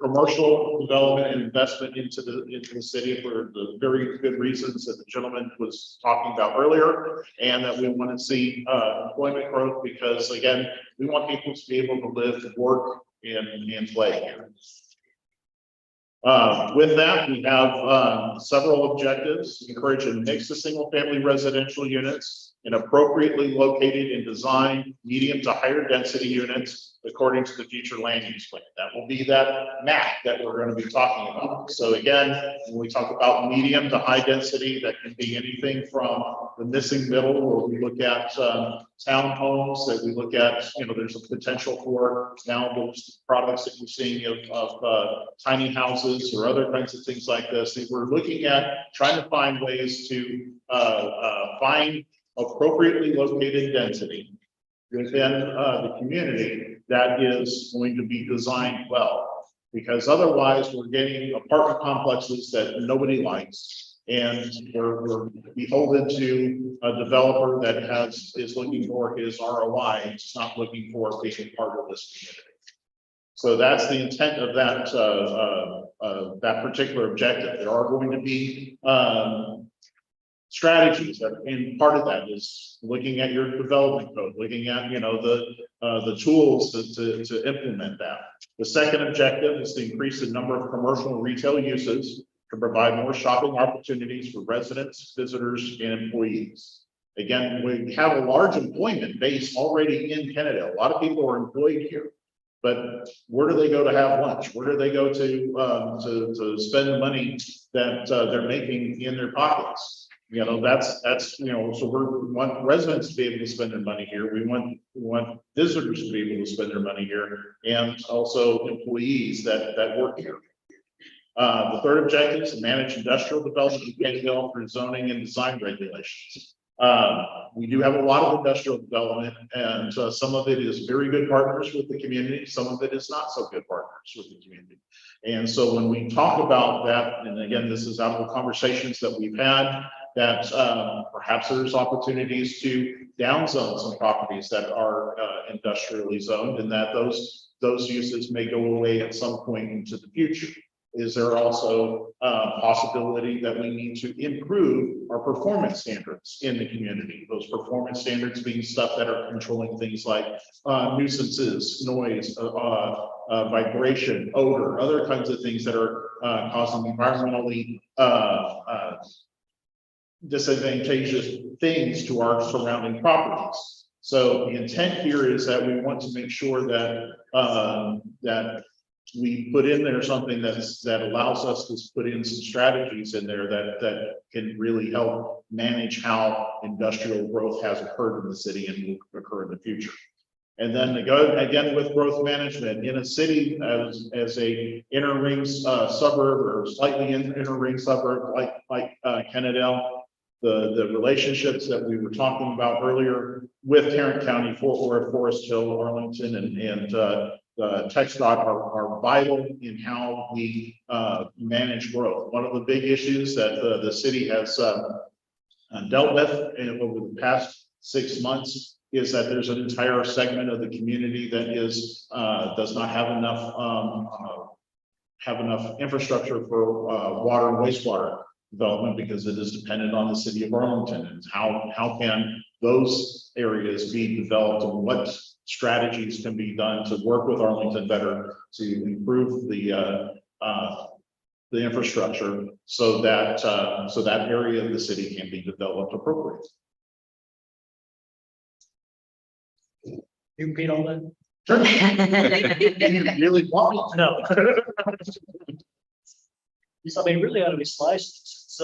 commercial development and investment into the city for the very good reasons that the gentleman was talking about earlier, and that we want to see employment growth because, again, we want people to be able to live, work, and play here. With that, we have several objectives. Encourage a mix of single-family residential units and appropriately located and designed medium to higher density units according to the future land use plan. That will be that map that we're going to be talking about. So again, when we talk about medium to high density, that can be anything from the missing middle, where we look at townhomes, that we look at, there's a potential for now those products that you're seeing of tiny houses or other kinds of things like this. That we're looking at trying to find ways to find appropriately located density within the community that is going to be designed well, because otherwise we're getting apartment complexes that nobody likes, and we're beholden to a developer that is looking for his ROI. It's not looking for being part of this community. So that's the intent of that particular objective. There are going to be strategies, and part of that is looking at your development code, looking at the tools to implement that. The second objective is to increase the number of commercial and retail uses to provide more shopping opportunities for residents, visitors, and employees. Again, we have a large employment base already in Kennedale. A lot of people are employed here, but where do they go to have lunch? Where do they go to spend the money that they're making in their pockets? That's so we want residents to be able to spend their money here. We want visitors to be able to spend their money here, and also employees that work here. The third objective is to manage industrial development in Kennedale through zoning and design regulations. We do have a lot of industrial development, and some of it is very good partners with the community. Some of it is not so good partners with the community. And so when we talk about that, and again, this is out of the conversations that we've had, that perhaps there's opportunities to downzone some properties that are industrially zoned, and that those uses may go away at some point into the future. Is there also a possibility that we need to improve our performance standards in the community? Those performance standards being stuff that are controlling things like nuisances, noise, vibration, odor, other kinds of things that are causing environmentally disadvantageous things to our surrounding properties. So the intent here is that we want to make sure that that we put in there something that allows us to put in some strategies in there that can really help manage how industrial growth has occurred in the city and will occur in the future. And then to go again with growth management in a city as a inner ring suburb or slightly inner ring suburb like Kennedale, the relationships that we were talking about earlier with Tarrant County, Fort Worth, Forest Hill, Arlington, and TxDOT are vital in how we manage growth. One of the big issues that the city has dealt with over the past 6 months is that there's an entire segment of the community that does not have enough infrastructure for water and wastewater development, because it is dependent on the city of Arlington. And how can those areas be developed, and what strategies can be done to work with Arlington better to improve the infrastructure so that area of the city can be developed appropriately. You repeat all that? You really want me to? No. I mean, really ought to be sliced. It's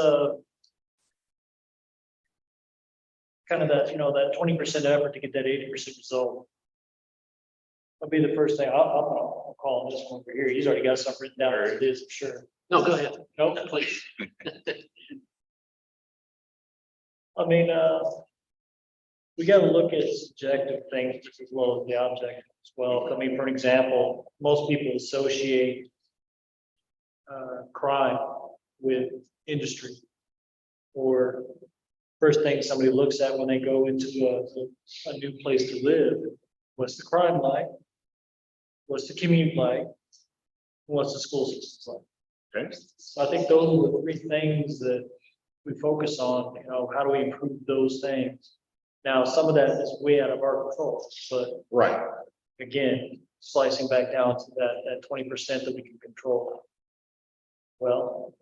kind of that, that 20% effort to get that 80% result. That'll be the first thing. I'll call him this one over here. He's already got something written down as it is, I'm sure. No, go ahead. Nope. Please. I mean, we got to look at subjective things as well as the objective as well. I mean, for an example, most people associate crime with industry, or first thing somebody looks at when they go into a new place to live. What's the crime like? What's the commute like? What's the school system like? Okay. So I think those are the three things that we focus on. How do we improve those things? Now, some of that is way out of our control, but Right. again, slicing back down to that 20% that we can control. Well,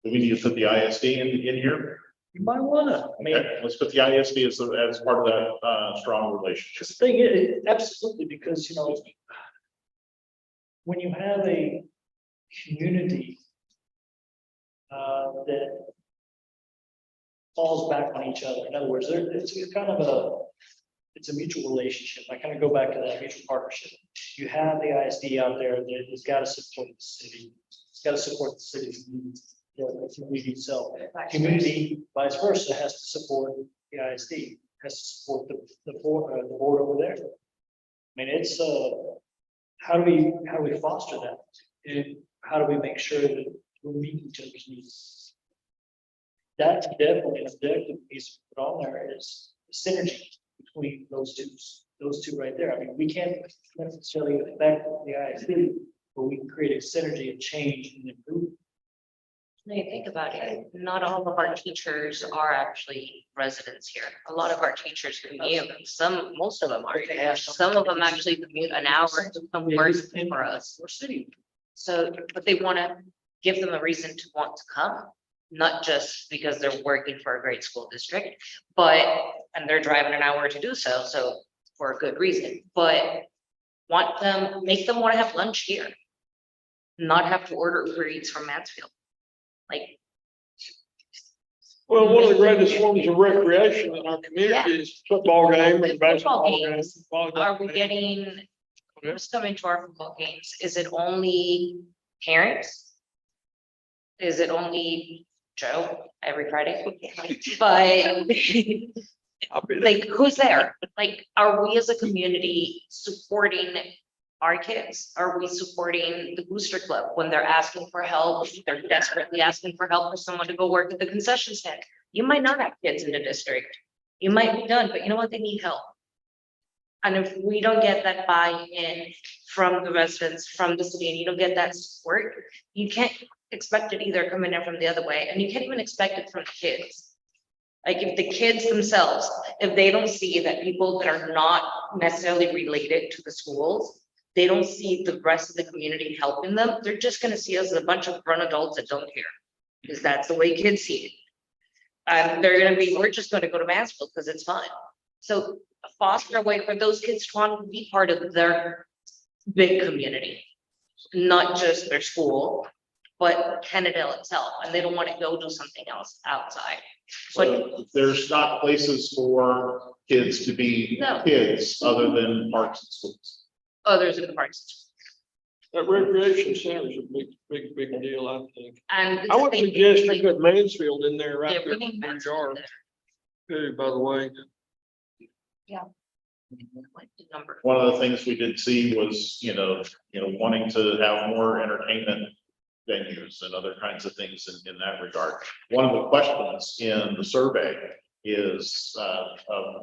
Do we need to put the ISD in here? you might wanna, I mean, Okay, let's put the ISD as part of that strong relationship. the thing is, absolutely, because, when you have a community that falls back on each other, in other words, it's kind of it's a mutual relationship. I kind of go back to that mutual partnership. You have the ISD out there that has got to support the city. It's got to support the city's needs, the community itself. Community, vice versa, has to support the ISD, has to support the board over there. I mean, it's how do we foster that? And how do we make sure that we're meeting each other's needs? That's definitely an objective piece put on there, is synergy between those two right there. I mean, we can't necessarily affect the ISD, but we can create a synergy of change and improvement. When you think about it, not all of our teachers are actually residents here. A lot of our teachers commute, most of them are. Some of them actually commute an hour to come work for us. We're city. So, but they want to give them a reason to want to come, not just because they're working for a great school district, and they're driving an hour to do so, so for a good reason, but make them want to have lunch here. Not have to order Uber Eats from Mansfield. Like, Well, one of the greatest forms of recreation in our community is football game and basketball games. are we getting, who's coming to our football games? Is it only parents? Is it only Joe every Friday? But like, who's there? Like, are we as a community supporting our kids? Are we supporting the booster club when they're asking for help? They're desperately asking for help for someone to go work at the concession stand. You might not have kids in the district. You might be done, but you know what? They need help. And if we don't get that buy-in from the residents, from the city, and you don't get that support, you can't expect it either coming in from the other way, and you can't even expect it from the kids. Like if the kids themselves, if they don't see that people that are not necessarily related to the schools, they don't see the rest of the community helping them, they're just gonna see us as a bunch of grown adults that don't care. Because that's the way kids see it. And they're gonna be, we're just gonna go to Mansfield because it's fun. So foster a way for those kids to want to be part of their big community, not just their school, but Kennedale itself, and they don't want to go do something else outside. So there's not places for kids to be No. kids other than parks and schools. Others in the parks. That recreation center is a big deal, I think. And. I would suggest you like, put Mansfield in there yeah, right there. we need where that you are, there. too, by the way. Like the number. One of the things we did see was, wanting to have more entertainment venues and other kinds of things in that regard. One of the questions in the survey is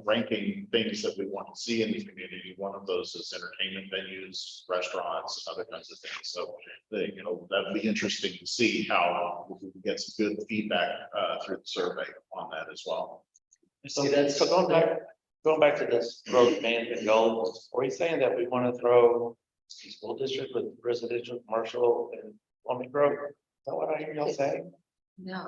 ranking things that we want to see in the community. One of those is entertainment venues, restaurants, other kinds of things. So, that'd be interesting to see how we can get some good feedback through the survey on that as well. See, that's, so going back to this growth management goals, are we saying that we want to throw the school district with residential, commercial and plumbing growth? Is that what I hear y'all saying? No,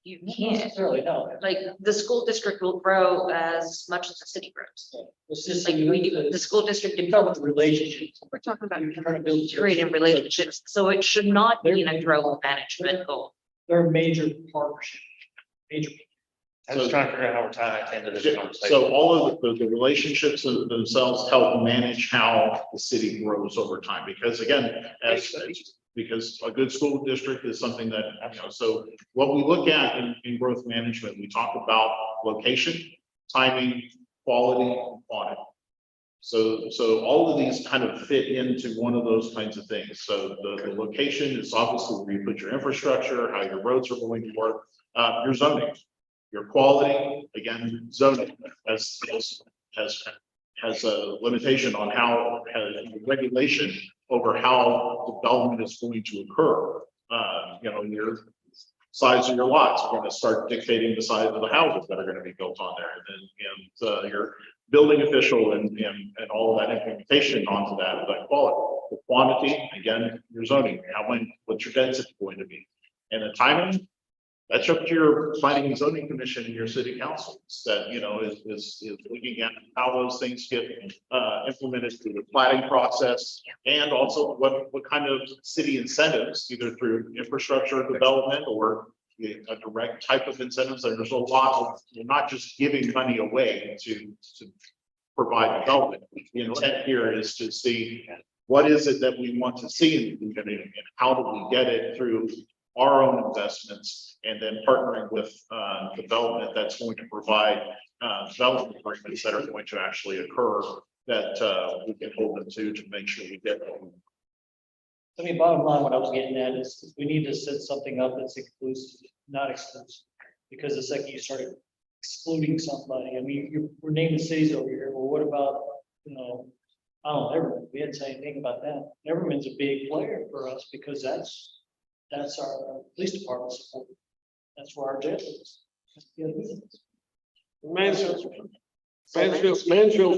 you Not can't. necessarily, no. Like the school district will grow as much as the city grows. It's just Like we do, the school district. You talk about the relationships. We're talking about You're trying to build creating relationships, so it should not be in a growth management goal. They're a major partnership. Major. I'm just trying to figure out how we're tying into this conversation. So all of the relationships themselves help manage how the city grows over time, because again, because a good school district is something that, so what we look at in growth management, we talk about location, timing, quality, and quantity. So all of these kind of fit into one of those kinds of things. So the location is obviously where you put your infrastructure, how your roads are going to work, your zoning. Your quality, again, zoning has a limitation on how regulation over how development is going to occur. Your size of your lots are going to start dictating the size of the houses that are going to be built on there, and your building official and all of that implementation onto that quality. The quantity, again, your zoning, what's your density going to be, and the timing. That's up to your planning and zoning commission and your city council that, is looking at how those things get implemented through the planning process, and also what kind of city incentives, either through infrastructure development or a direct type of incentives. And there's a lot of, you're not just giving money away to provide development. The intent here is to see what is it that we want to see in the community, and how do we get it through our own investments, and then partnering with development that's going to provide development agreements that are going to actually occur, that we can hold them to make sure we get them. I mean, bottom line, what I was getting at is we need to set something up that's inclusive, not exclusive. Because the second you start excluding somebody, I mean, we're naming cities over here. Well, what about, I don't know, Everman? We didn't say anything about that. Everman's a big player for us because that's our police department support. That's where our jail is. Mansfield's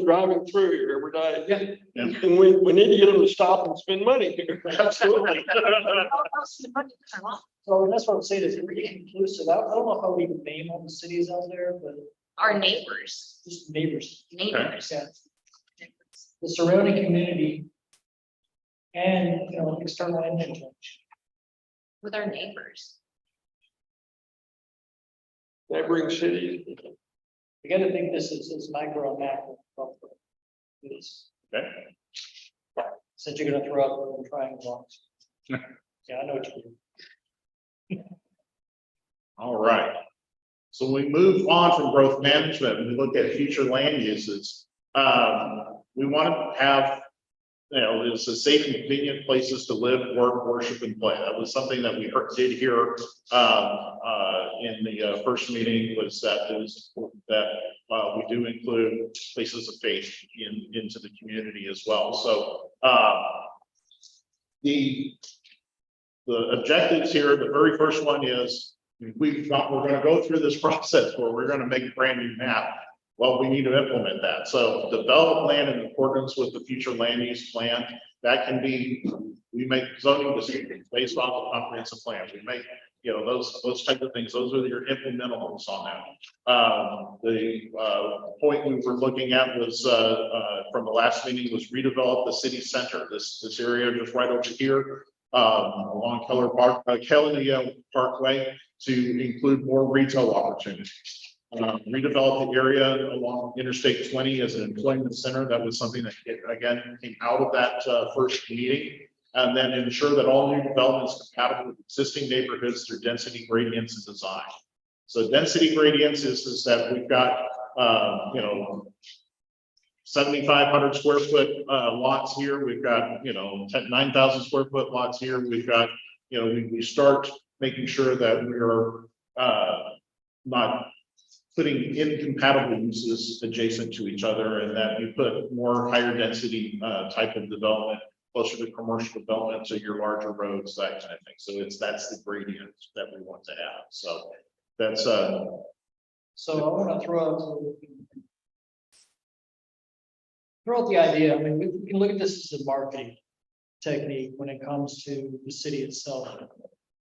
driving through here every day. Yeah. And we need to get them to stop and spend money here. Absolutely. So that's what I'm saying, is really inclusive. I don't know if I would even name all the cities out there, but Our neighbors, just neighbors. neighbors. Yeah. The surrounding community and, external influence. With our neighbors. Neighboring cities. You gotta think this is micro and macro. It's- Okay. Since you're gonna throw out the triangles. Yeah, I know what you mean. All right. So we move on from growth management, and we look at future land uses. We want to have is a safe and convenient places to live, work, worship, and play. That was something that we did hear in the first meeting, was that it was important that we do include places of faith into the community as well. So the objectives here, the very first one is we're going to go through this process where we're going to make a brand new map. Well, we need to implement that. So develop land in accordance with the future land use plan. That can be, we make zoning decisions based on the comprehensive plan. We make, those type of things. Those are your implementables on that. The point we were looking at was from the last meeting was redevelop the city center. This area just right over here along Keller Parkway to include more retail opportunities. Redevelop the area along Interstate 20 as an employment center. That was something that, again, came out of that first meeting. And then ensure that all new developments compatible with existing neighborhoods through density gradients and design. So density gradients is that we've got, 7,500 square foot lots here. We've got, 9,000 square foot lots here. We've got, we start making sure that we're not putting incompatible uses adjacent to each other, and that you put more higher density type of development closer to commercial development, to your larger roads, that kind of thing. So that's the gradient that we want to have. So that's So I want to throw out the idea. I mean, we can look at this as a marketing technique when it comes to the city itself.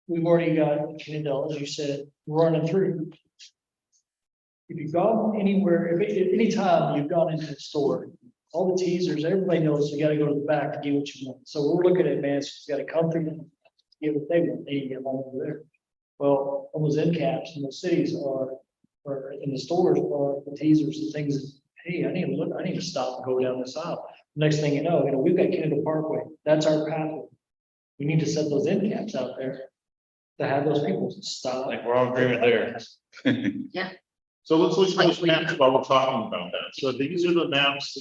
We've already got, as you said, running through. If you've gone anywhere, if any time you've gone into a store, all the teasers, everybody knows you got to go to the back to get what you want. So we're looking at, man, you got to come through and get what they want. They get along over there. Well, on those end caps in the cities or in the stores are the teasers, the things that, hey, I need to stop and go down this aisle. Next thing you know, we've got Kendall Parkway. That's our pathway. We need to set those end caps out there to have those people stop. Like we're all in agreement there. So let's look at those maps while we're talking about that. So these are the maps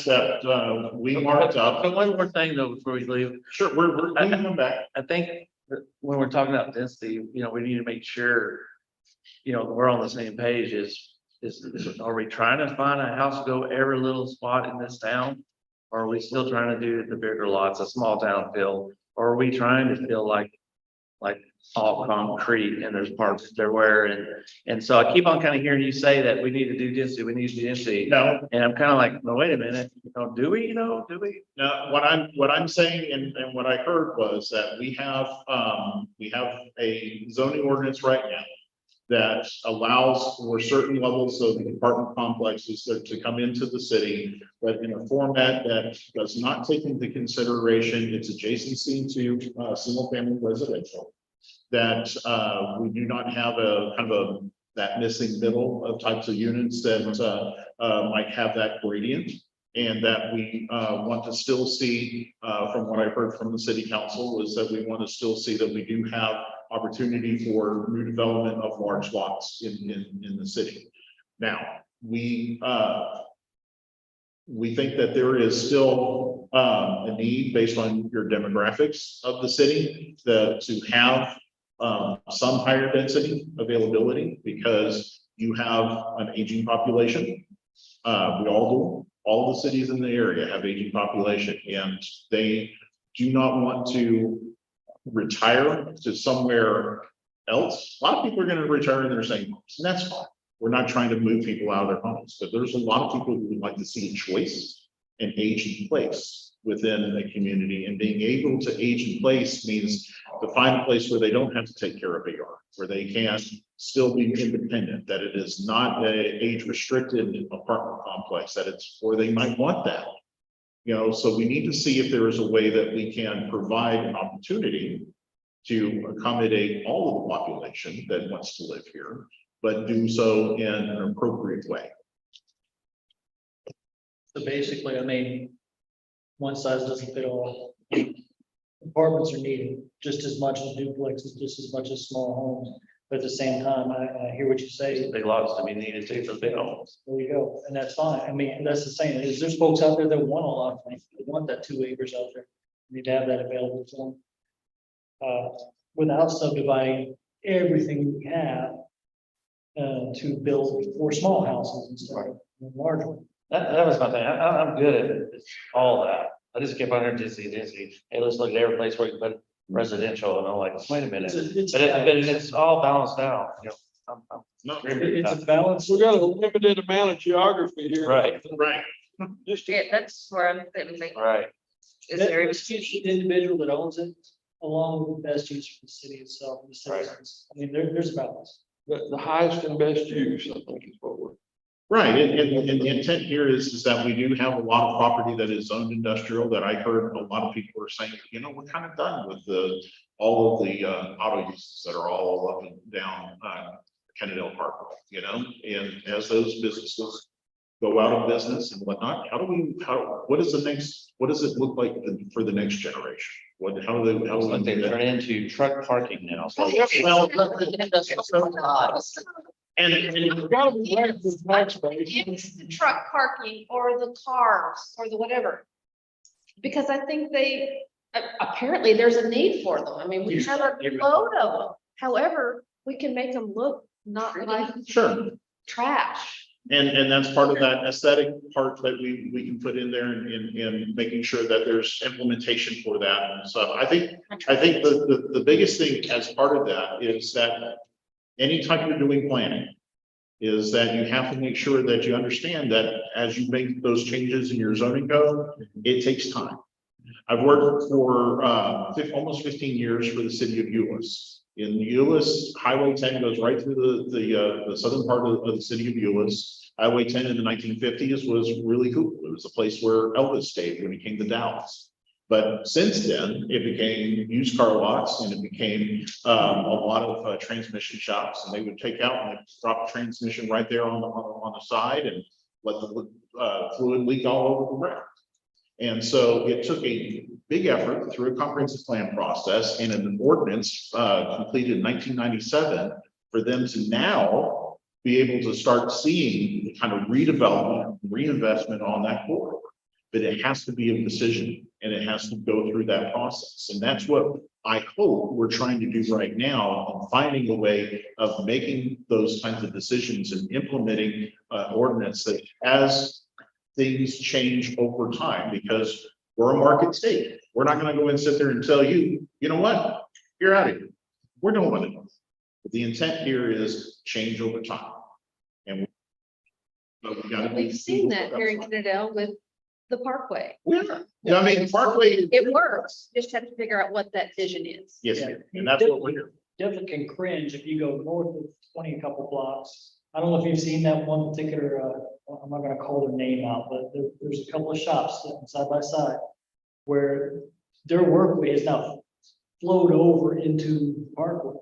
that we marked up. But one more thing though, before we leave, Sure, we're coming back. I think that when we're talking about density, we need to make sure, we're on the same page. Are we trying to find a house to go every little spot in this town? Or are we still trying to do the bigger lots, a small town feel? Or are we trying to feel like all concrete and there's parts everywhere? And so I keep on kind of hearing you say that we need to do density. No, And I'm kind of like, no, wait a minute, do we? no, what I'm saying and what I heard was that we have a zoning ordinance right now that allows for certain levels of apartment complexes to come into the city, but in a format that does not take into consideration its adjacency to single family residential. That we do not have a kind of that missing middle of types of units that might have that gradient, and that we want to still see, from what I heard from the city council, was that we want to still see that we do have opportunity for new development of large lots in the city. Now, we think that there is still a need based on your demographics of the city to have some higher density availability, because you have an aging population. We all do. All the cities in the area have aging population, and they do not want to retire to somewhere else. A lot of people are going to retire in their same homes, and that's fine. We're not trying to move people out of their homes, but there's a lot of people who would like to see a choice and age in place within a community, and being able to age in place means to find a place where they don't have to take care of a yard, where they can still be independent, that it is not a age restricted apartment complex, that it's, or they might want that. So we need to see if there is a way that we can provide an opportunity to accommodate all of the population that wants to live here, but do so in an appropriate way. So basically, I mean, one size doesn't fit all. Apartments are needed just as much as duplexes, just as much as small homes. But at the same time, I hear what you say. Big lots to be needed too for the big homes. There you go, and that's fine. I mean, that's the same, is there's folks out there that want a lot of things, they want that 2 acres out there. Need to have that available to them. Without subdividing everything we have. To build more small houses instead of larger ones. That was my thing. I'm good at it. It's all that. I just kept on here density. Hey, let's look at every place where you put residential and I'm like, wait a minute. But it's all balanced out, you know. I'm agreeing with It's a balance. We got a limited amount of geography here. Right, Right. Just Yeah, that's where I'm thinking. right. Is there, It's the individual that owns it, along with the best use for the city itself, and the citizens. I mean, there's a balance. the highest and best use, I think is what we're. Right, and the intent here is that we do have a lot of property that is zoned industrial that I heard a lot of people are saying, you know, we're kind of done with all of the auto uses that are all up and down Kennedale Parkway, you know, and as those businesses go out of business and whatnot, what does it look like for the next generation? How do They they? turn into truck parking now. So Well, and We've got to be right for the tax base. It's the truck parking or the cars or the whatever. Because I think apparently there's a need for them. I mean, we have a load of them. However, we can make them look not like sure. trash. And that's part of that aesthetic part that we can put in there in making sure that there's implementation for that and stuff. I think the biggest thing as part of that is that anytime you're doing planning is that you have to make sure that you understand that as you make those changes in your zoning code, it takes time. I've worked for almost 15 years for the city of Euless. In Euless, Highway 10 goes right through the southern part of the city of Euless. Highway 10 in the 1950s was really cool. It was a place where Elvis stayed when he came to Dallas. But since then, it became used car lots and it became a lot of transmission shops, and they would take out and drop a transmission right there on the side and let the fluid leak all over the ground. And so it took a big effort through a comprehensive plan process and an ordinance completed in 1997 for them to now be able to start seeing the kind of redevelopment, reinvestment on that corridor. But it has to be a decision and it has to go through that process. And that's what I hope we're trying to do right now, finding a way of making those kinds of decisions and implementing ordinance that as things change over time, because we're a market state. We're not going to go and sit there and tell you, you know what, you're out of here. We're doing what it is. But the intent here is change over time. And We've seen that here in Kennedale with the Parkway. Yeah, I mean, Parkway. It works. Just have to figure out what that vision is. Yes, and that's what we're here. Definitely can cringe if you go north of 20 a couple blocks. I don't know if you've seen that one particular, I'm not gonna call their name out, but there's a couple of shops sitting side by side where their workway is now flowed over into the Parkway,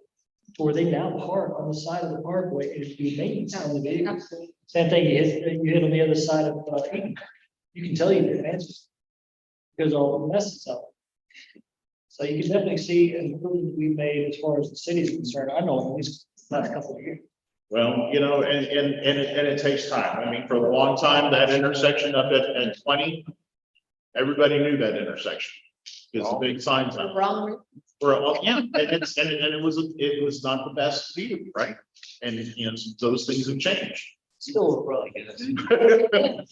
where they now park on the side of the Parkway and do maintenance on the vehicles. Same thing, you hit on the other side of, you can tell you the advances because all the messes up. So you can definitely see an improvement we made as far as the city is concerned. I know at least the last couple of years. Well, you know, and it takes time. I mean, for a long time, that intersection up at 20, everybody knew that intersection. It's a big sign. Wrong. Yeah, and it was not the best view, right? And you know, those things have changed. Still really good.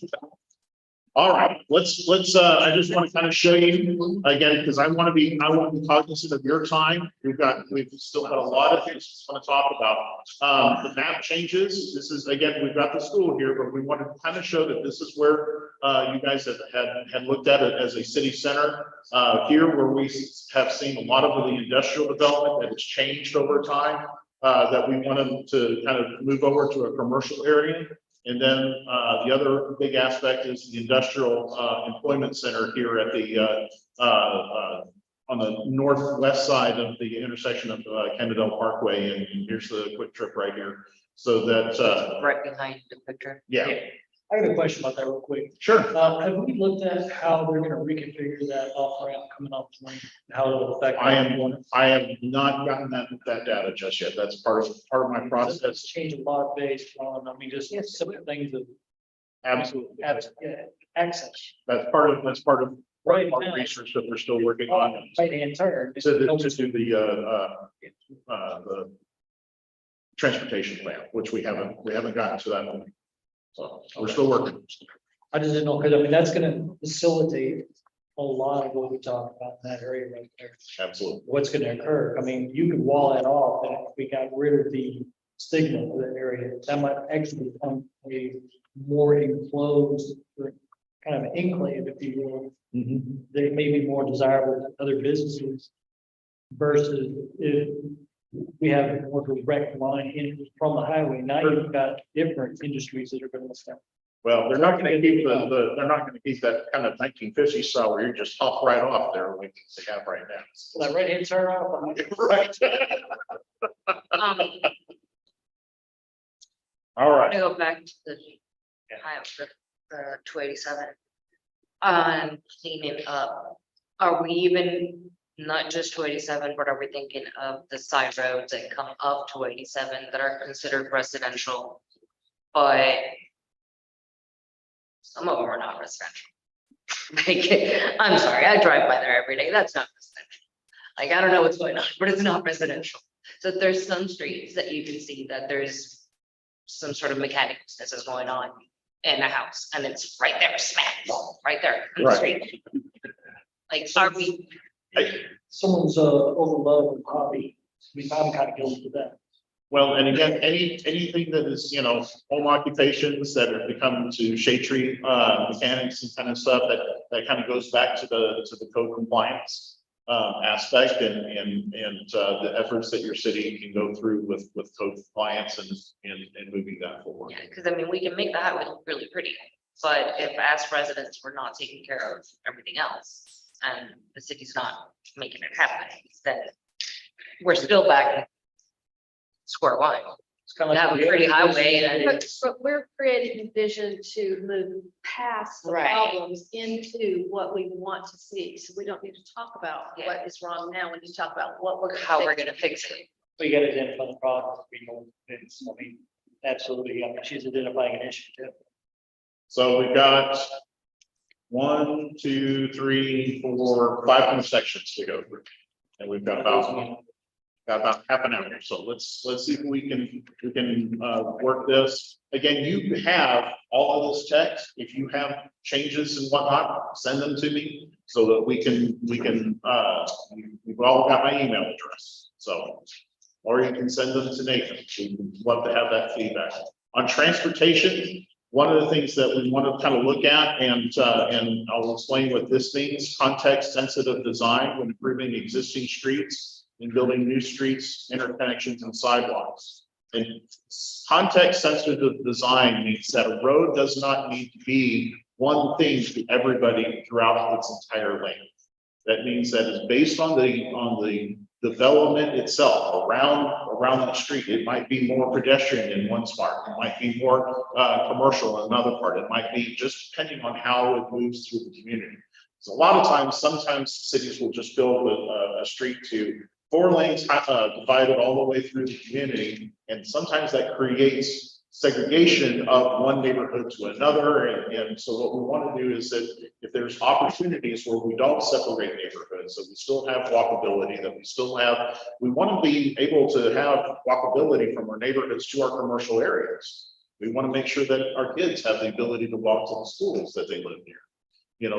All right, let's, I just want to kind of show you again, because I want to be cognizant of your time. We've still got a lot of things we want to talk about. The map changes. This is, again, we've got the school here, but we want to kind of show that this is where you guys had looked at it as a city center. Here where we have seen a lot of the industrial development that has changed over time, that we wanted to kind of move over to a commercial area. And then the other big aspect is the industrial employment center here at the on the northwest side of the intersection of Kennedale Parkway. And here's the quick trip right here. So that right behind the picture. yeah. I got a question about that real quick. Sure. Have we looked at how they're gonna reconfigure that off ramp coming off the lane? How it'll affect? I have not gotten that data just yet. That's part of my That's process. change a lot based on, I mean, just simple things that Absolutely. have, access. That's part of Right. our research that we're still working on. Right hand turn. To do the transportation plan, which we haven't gotten to that point. So we're still working. I just didn't know, because I mean, that's gonna facilitate a lot of what we talked about in that area right there. Absolutely. What's gonna occur? I mean, you could wall that off, and if we got rid of the stigma of that area, that might actually become a more enclosed, or kind of an enclave, if you will. They may be more desirable than other businesses versus if we have more direct line in from the highway. Now you've got different industries that are going to step. Well, they're not gonna keep they're not gonna keep that kind of 1950s style where you just hop right off there like they have right now. So that right hand turn off. Right. Um, All right. to go back to the, the 287. Cleaning up, are we even, not just 287, but are we thinking of the side roads that come up 287 that are considered residential? But some of them are not residential. Like, I'm sorry, I drive by there every day, that's not residential. Like, I don't know what's going on, but it's not residential. So there's some streets that you can see that there's some sort of mechanical business going on in a house, and it's right there, smack, right there on the Right. street. Like, are we, Someone's overload of hobby. I mean, I'm kind of guilty of that. Well, and again, anything that is, home occupations that have become to shade tree, mechanics and kind of stuff that kind of goes back to the code compliance aspect and the efforts that your city can go through with code compliance and moving that forward. yeah, because I mean, we can make the highway look really pretty, but if as residents, we're not taking care of everything else, and the city's not making it happen, then we're still back square one. It's kind We of have a pretty highway and But we're creating a vision to move past the Right. problems into what we want to see. So we don't need to talk about Yeah. what is wrong now. We need to talk about what we're. how we're fix. gonna fix it. We got to identify the problems. We know it's, I mean, absolutely. I mean, she's identifying an issue. So we've got 1, 2, 3, 4, 5 more sections to go through. And we've got about half an hour. So let's see if we can work this. Again, you have all of this text. If you have changes and whatnot, send them to me so that we can, you've all got my email address. So, or you can send them to Nathan. We'd love to have that feedback. On transportation, one of the things that we want to kind of look at, and I'll explain what this means, context sensitive design when improving existing streets and building new streets, interconnections and sidewalks. And context sensitive design means that a road does not need to be one thing to everybody throughout its entire length. That means that it's based on the development itself around the street. It might be more pedestrian in one spot. It might be more commercial in another part. It might be just depending on how it moves through the community. So a lot of times, sometimes cities will just build a street to 4 lanes divided all the way through the community. And sometimes that creates segregation of one neighborhood to another. And so what we want to do is that if there's opportunities where we don't separate neighborhoods, that we still have walkability, that we want to be able to have walkability from our neighborhoods to our commercial areas. We want to make sure that our kids have the ability to walk to the schools that they live near.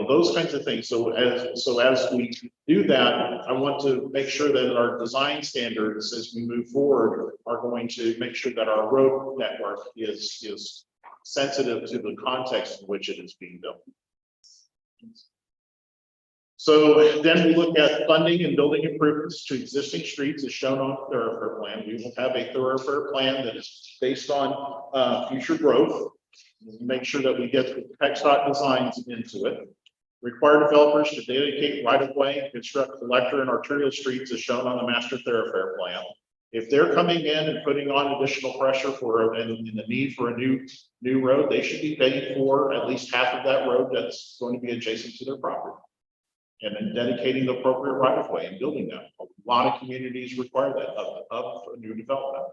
Those kinds of things. So as we do that, I want to make sure that our design standards as we move forward are going to make sure that our road network is sensitive to the context in which it is being built. So then we look at funding and building improvements to existing streets as shown on the thoroughfare plan. We will have a thoroughfare plan that is based on future growth. Make sure that we get the TxDOT designs into it. Require developers to dedicate right-of-way, construct collector and arterial streets as shown on the master thoroughfare plan. If they're coming in and putting on additional pressure and the need for a new road, they should be paying for at least half of that road that's going to be adjacent to their property. And then dedicating the appropriate right of way and building that. A lot of communities require that of a new development.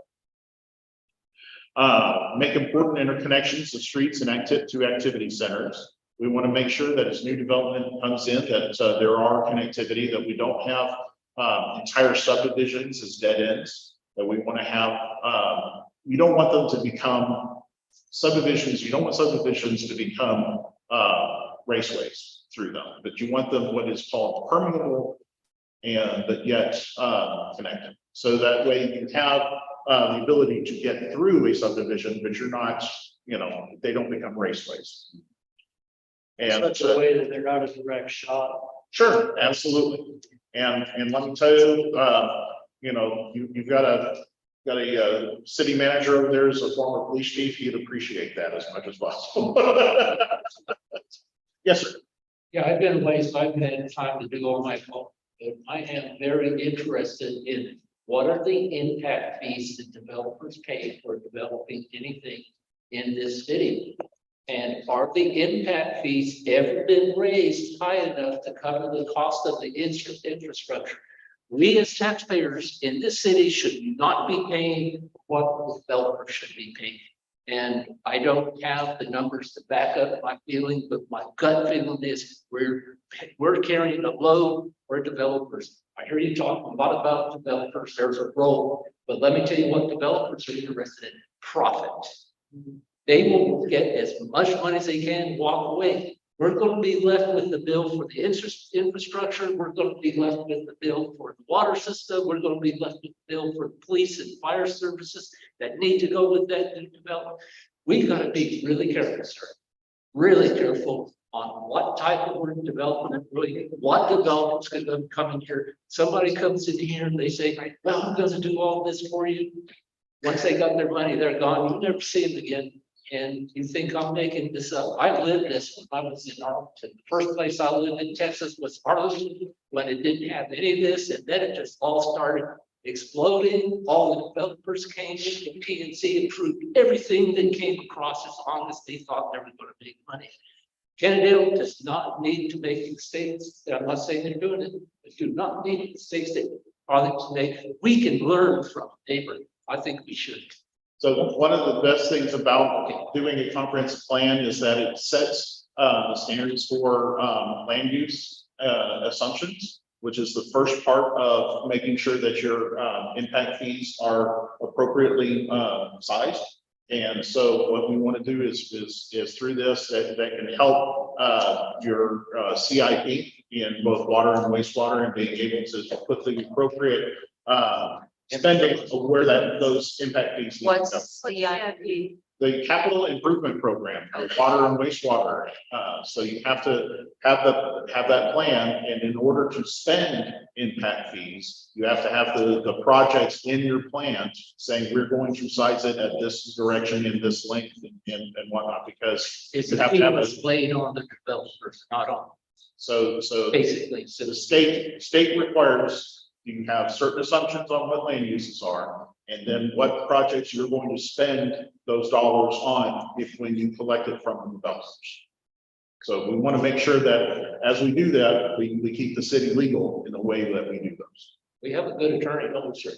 Make important interconnections of streets and activity centers. We want to make sure that as new development comes in, that there are connectivity, that we don't have entire subdivisions as dead ends, that we want to have, you don't want them to become subdivisions, you don't want subdivisions to become raceways through them, but you want them what is called permeable and but yet connected. So that way you have the ability to get through a subdivision, but you're not, they don't become raceways. And Such a way that they're not a direct shot. sure, absolutely. And let me tell you, you've got a city manager over there as a former police chief. He'd appreciate that as much as possible. Yes, sir. Yeah, I've been away, so I've had time to do all my homework. I am very interested in what are the impact fees that developers pay for developing anything in this city? And are the impact fees ever been raised high enough to cover the cost of the infrastructure? We as taxpayers in this city should not be paying what the developer should be paying. And I don't have the numbers to back up my feeling, but my gut feeling is we're carrying a load for developers. I hear you talking a lot about developers, there's a role, but let me tell you what developers are interested in: profit. They will get as much money as they can, walk away. We're going to be left with the bill for the infrastructure. We're going to be left with the bill for the water system. We're going to be left with the bill for the police and fire services that need to go with that new development. We've got to be really careful, sir. Really careful on what type of development, really, what development's going to come in here. Somebody comes in here and they say, well, I'm going to do all this for you. Once they got their money, they're gone. You'll never see them again. And you think I'm making this up? I lived this when I was in Arlington. The first place I lived in Texas was Arlington, when it didn't have any of this, and then it just all started exploding. All the developers came in, the PNC approved everything that came across as long as they thought they were going to make money. Kennedale does not need to make mistakes. I'm not saying they're doing it, but do not need mistakes that are to make. We can learn from neighbor. I think we should. So one of the best things about doing a comprehensive plan is that it sets the standards for land use assumptions, which is the first part of making sure that your impact fees are appropriately sized. And so what we want to do is through this that can help your CIP in both water and wastewater, and being able to put the appropriate spending of where those impact fees. What's CIP? The capital improvement program, for water and wastewater. So you have to have that plan, and in order to spend impact fees, you have to have the projects in your plan saying we're going to size it at this direction in this length and whatnot, because It's you a have to have a, playing on the developers, not on so basically. So the state requires you have certain assumptions on what land uses are, and then what projects you're going to spend those dollars on when you collect it from the developers. So we want to make sure that as we do that, we keep the city legal in the way that we do those. We have a good attorney, don't we, sir?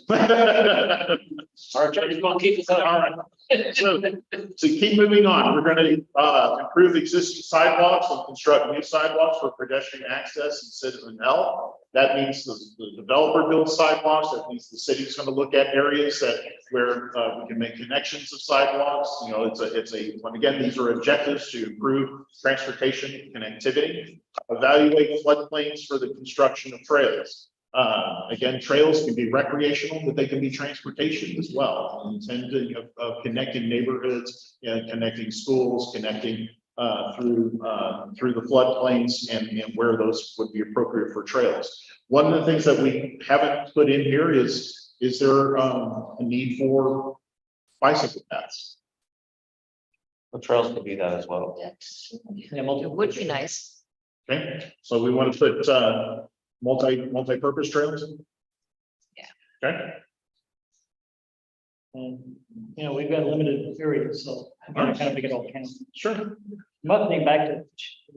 Our attorney's going to keep us on. All right. So to keep moving on, we're going to improve existing sidewalks and construct new sidewalks for pedestrian access and citizen health. That means the developer builds sidewalks. That means the city's going to look at areas where we can make connections of sidewalks. When again, these are objectives to improve transportation connectivity. Evaluate floodplains for the construction of trails. Again, trails can be recreational, but they can be transportation as well. Intending of connecting neighborhoods, connecting schools, connecting through the floodplains and where those would be appropriate for trails. One of the things that we haven't put in here is there a need for bicycle paths? The trails could be that as well. It would be nice. Okay, so we want to put multi-purpose trails. Yeah. Okay. And, you know, we've got limited areas, so I gotta kind of make it all count. Sure. Another thing back to,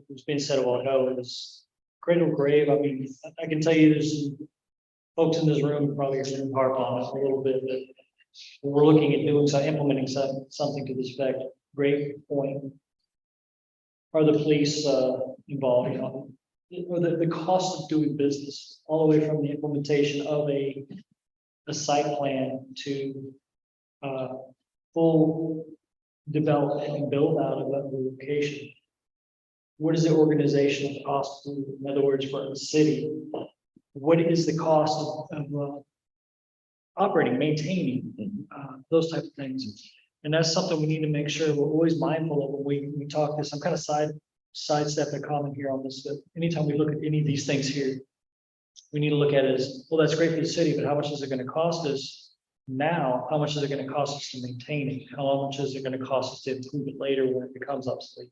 what's been said a while ago is cradle grave. I mean, I can tell you there's some folks in this room probably are going to harp on it a little bit, but we're looking at doing some, implementing something to this effect. Great point. Are the police involved? You know, or the cost of doing business, all the way from the implementation of a site plan to full development and build out of that location. What is the organizational cost? In other words, for the city, what is the cost of operating, maintaining, those type of things? And that's something we need to make sure we're always mindful of when we talk this. I'm kind of sidestep a comment here on this, but anytime we look at any of these things here, we need to look at it as, well, that's great for the city, but how much is it going to cost us now? How much is it going to cost us to maintain it? How much is it going to cost us to improve it later when it becomes obsolete?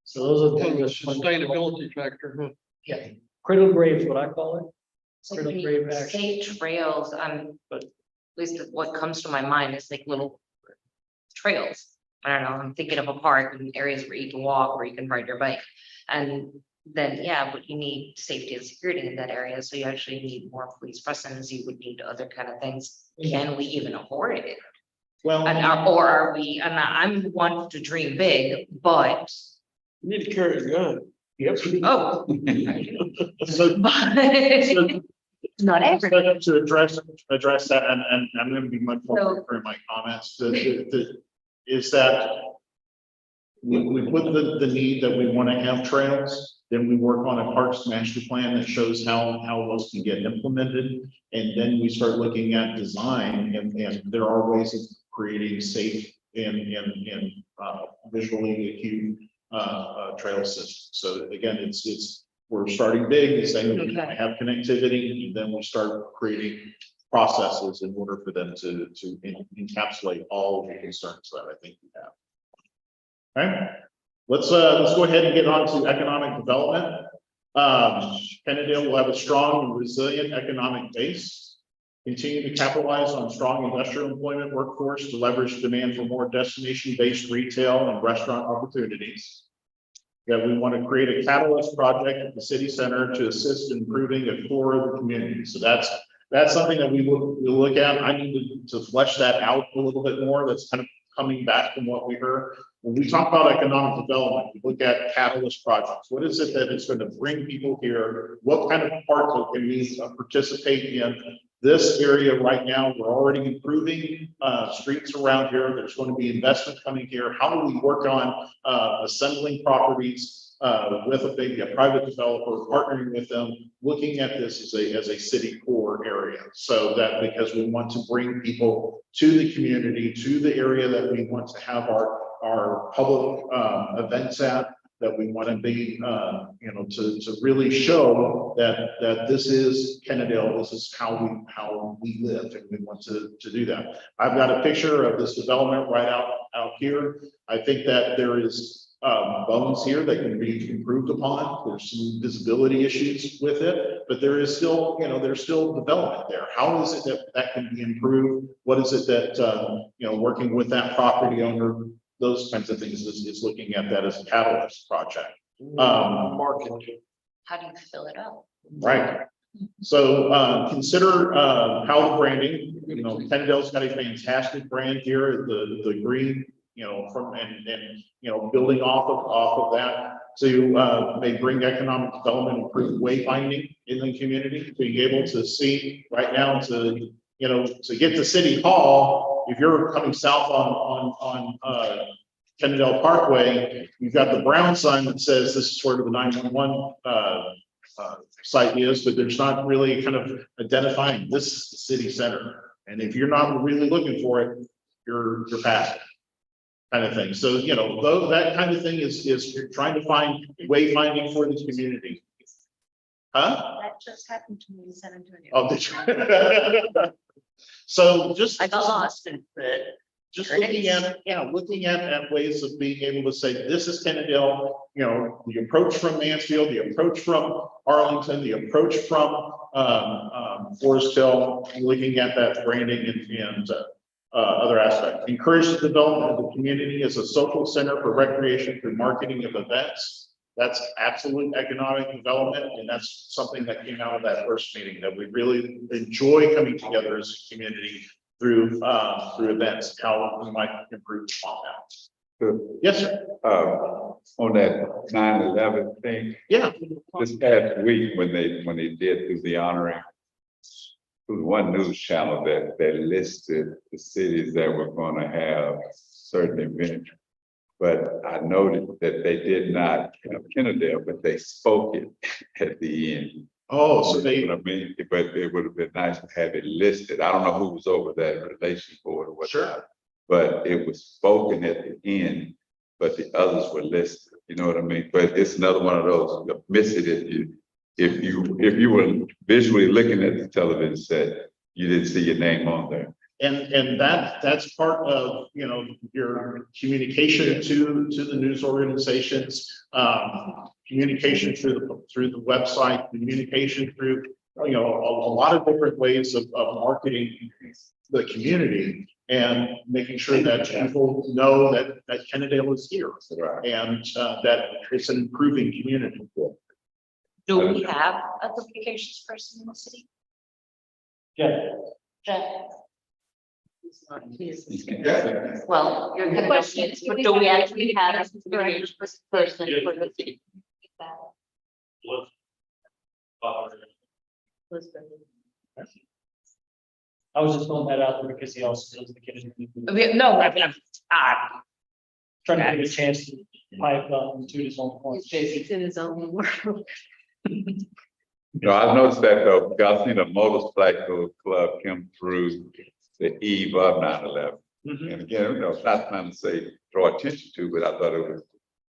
So those are Kind of a the sustainability factor, huh? Yeah, cradle grave is what I call it. So Cradle when grave you action. say trails, But- at least what comes to my mind is like little trails. I don't know, I'm thinking of a park and areas where you can walk, where you can ride your bike. And then, yeah, but you need safety and security in that area, so you actually need more police presence, you would need other kind of things. Can we even afford it? Well, Or are we, and I'm one to dream big, but, You need to carry a gun. oh. so, But not everybody. to address that, and I'm going to be much more So- clear in my comments, is that we put the need that we want to have trails, then we work on a parks master plan that shows how those can get implemented. And then we start looking at design, and there are ways of creating safe and visually acute trail systems. So again, we're starting big, and saying we Okay. have connectivity, and then we start creating processes in order for them to encapsulate all of the concerns that I think we have. All right, let's go ahead and get on to economic development. Kennedale will have a strong and resilient economic base. Continue to capitalize on strong industrial employment workforce to leverage demand for more destination-based retail and restaurant opportunities. That we want to create a catalyst project at the city center to assist in improving the core of the community. So that's something that we'll look at. I need to flesh that out a little bit more. That's kind of coming back from what we heard. When we talk about economic development, we look at catalyst projects. What is it that is going to bring people here? What kind of parts can we participate in? This area right now, we're already improving streets around here. There's going to be investment coming here. How do we work on assembling properties with a private developer, partnering with them, looking at this as a city core area, so that because we want to bring people to the community, to the area that we want to have our public events at, that we want to be, to really show that this is Kennedale, this is how we live, and we want to do that. I've got a picture of this development right out here. I think that there is bones here that can be improved upon. There's some visibility issues with it, but there is still, there's still development there. How is it that can be improved? What is it that, working with that property owner, those kinds of things is looking at that as a catalyst project. Market. How do you fill it up? Right. So consider how the branding, Kennedale's got a fantastic brand here, the green, from and building off of that to may bring economic development, improve wayfinding in the community, to be able to see right now to get to City Hall. If you're coming south on Kennedale Parkway, you've got the brown sign that says this is where the 911 site is, but there's not really kind of identifying this is the city center. And if you're not really looking for it, you're passing, kind of thing. So though that kind of thing is you're trying to find wayfinding for the community. Huh? That just happened to me in San Antonio. Oh, did you? So just I got lost in it. just looking at ways of being able to say, this is Kennedale, the approach from Mansfield, the approach from Arlington, the approach from Forest Hill, looking at that branding and other aspects. Encourage the development of the community as a social center for recreation through marketing of events. That's absolute economic development, and that's something that came out of that first meeting, that we really enjoy coming together as a community through events, how we might improve on that. Yes, sir. On that 9/11 thing, Yeah. this past week when they did through the honoring, there was one news channel that listed the cities that were gonna have certain events. But I noted that they did not have Kennedale, but they spoke it at the end. Oh, so You they, know what I mean, but it would have been nice to have it listed. I don't know who was over that relation board or what. Sure. But it was spoken at the end, but the others were listed, you know what I mean? But it's another one of those, you miss it if you were visually looking at the television set, you didn't see your name on there. and that's part of, you know, your communication to the news organizations, communication through the website, communication through, you know, a lot of different ways of marketing the community and making sure that people know that Kennedale is here Right. and that it's an improving community. Do we have a communications person in the city? Yeah. Jeff? Well, you're gonna, Question. but do we actually have a communications person for the city? I was just throwing that out there because he also does the kidding. No, I mean, Trying to give a chance to pipe to his own point. He's in his own world. No, I noticed that though, because I've seen a motorcycle club come through the eve of 9/11. And again, you know, not trying to say draw attention to, but I thought it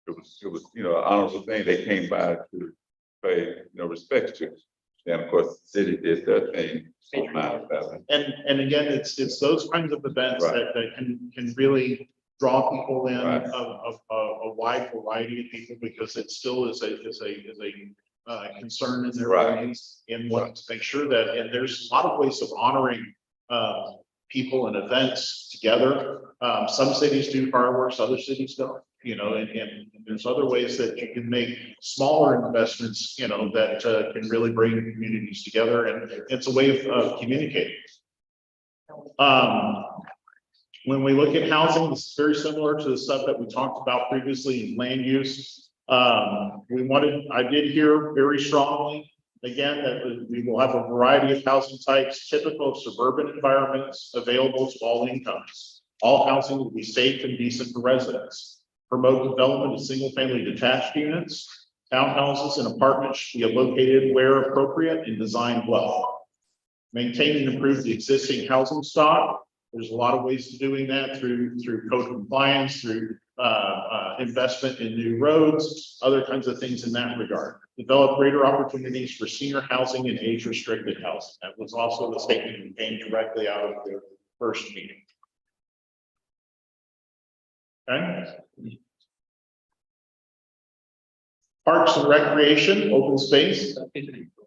was, you know, an honorable thing. They came by to pay, you know, respect to. And of course, the city did their thing on 9/11. And again, it's those kinds of events Right. that can really draw people in Right. of a wide variety of people, because it still is a concern in their Right. minds and wanting to make sure that, and there's a lot of ways of honoring people and events together. Some cities do fireworks, other cities don't, you know, and there's other ways that you can make smaller investments, you know, that can really bring communities together, and it's a way of communicating. When we look at housing, it's very similar to the stuff that we talked about previously in land use. I did hear very strongly, again, that we will have a variety of housing types, typical of suburban environments, available to all incomes. All housing will be safe and decent for residents. Promote development of single-family detached units. Townhouses and apartments should be located where appropriate and designed well. Maintain and improve the existing housing stock. There's a lot of ways to doing that through code compliance, through investment in new roads, other kinds of things in that regard. Develop greater opportunities for senior housing and age restricted housing. That was also the statement that came directly out of the first meeting. Okay. Parks and recreation, open space.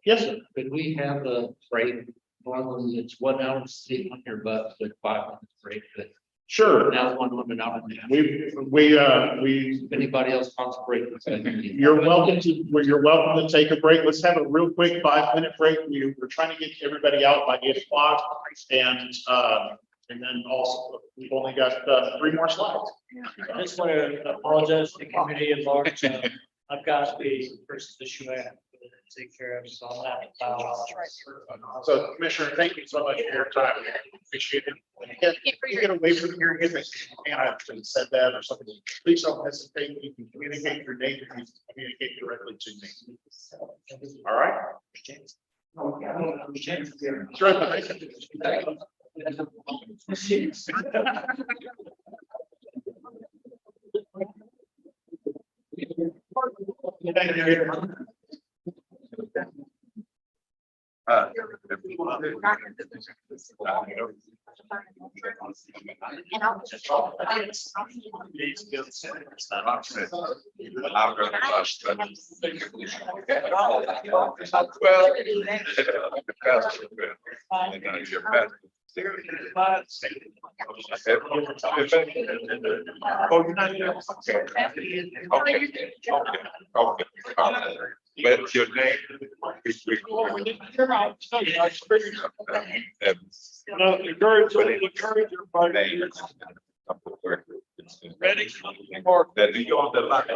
Yes, sir. Could we have a break, normally it's 1 hour to sleep on your butt with 5 minutes break, but Sure. now 1 hour and a half. We, If anybody else wants a break. you're welcome to take a break. Let's have a real quick 5-minute break. We're trying to get everybody out by 8 o'clock, and then also, we've only got 3 more slides. I just want to apologize to the community at large. I've got a first issue I have to take care of, so I'll have to file. So Commissioner, thank you so much for your time. Appreciate it. If you get away from here, if I said that or something, please don't hesitate. You can communicate your name, you can communicate directly to me. All right? Sure. Oh, you're not there? Okay. Okay. But your name is. No, encourage everybody. Ready? Or that you on the line.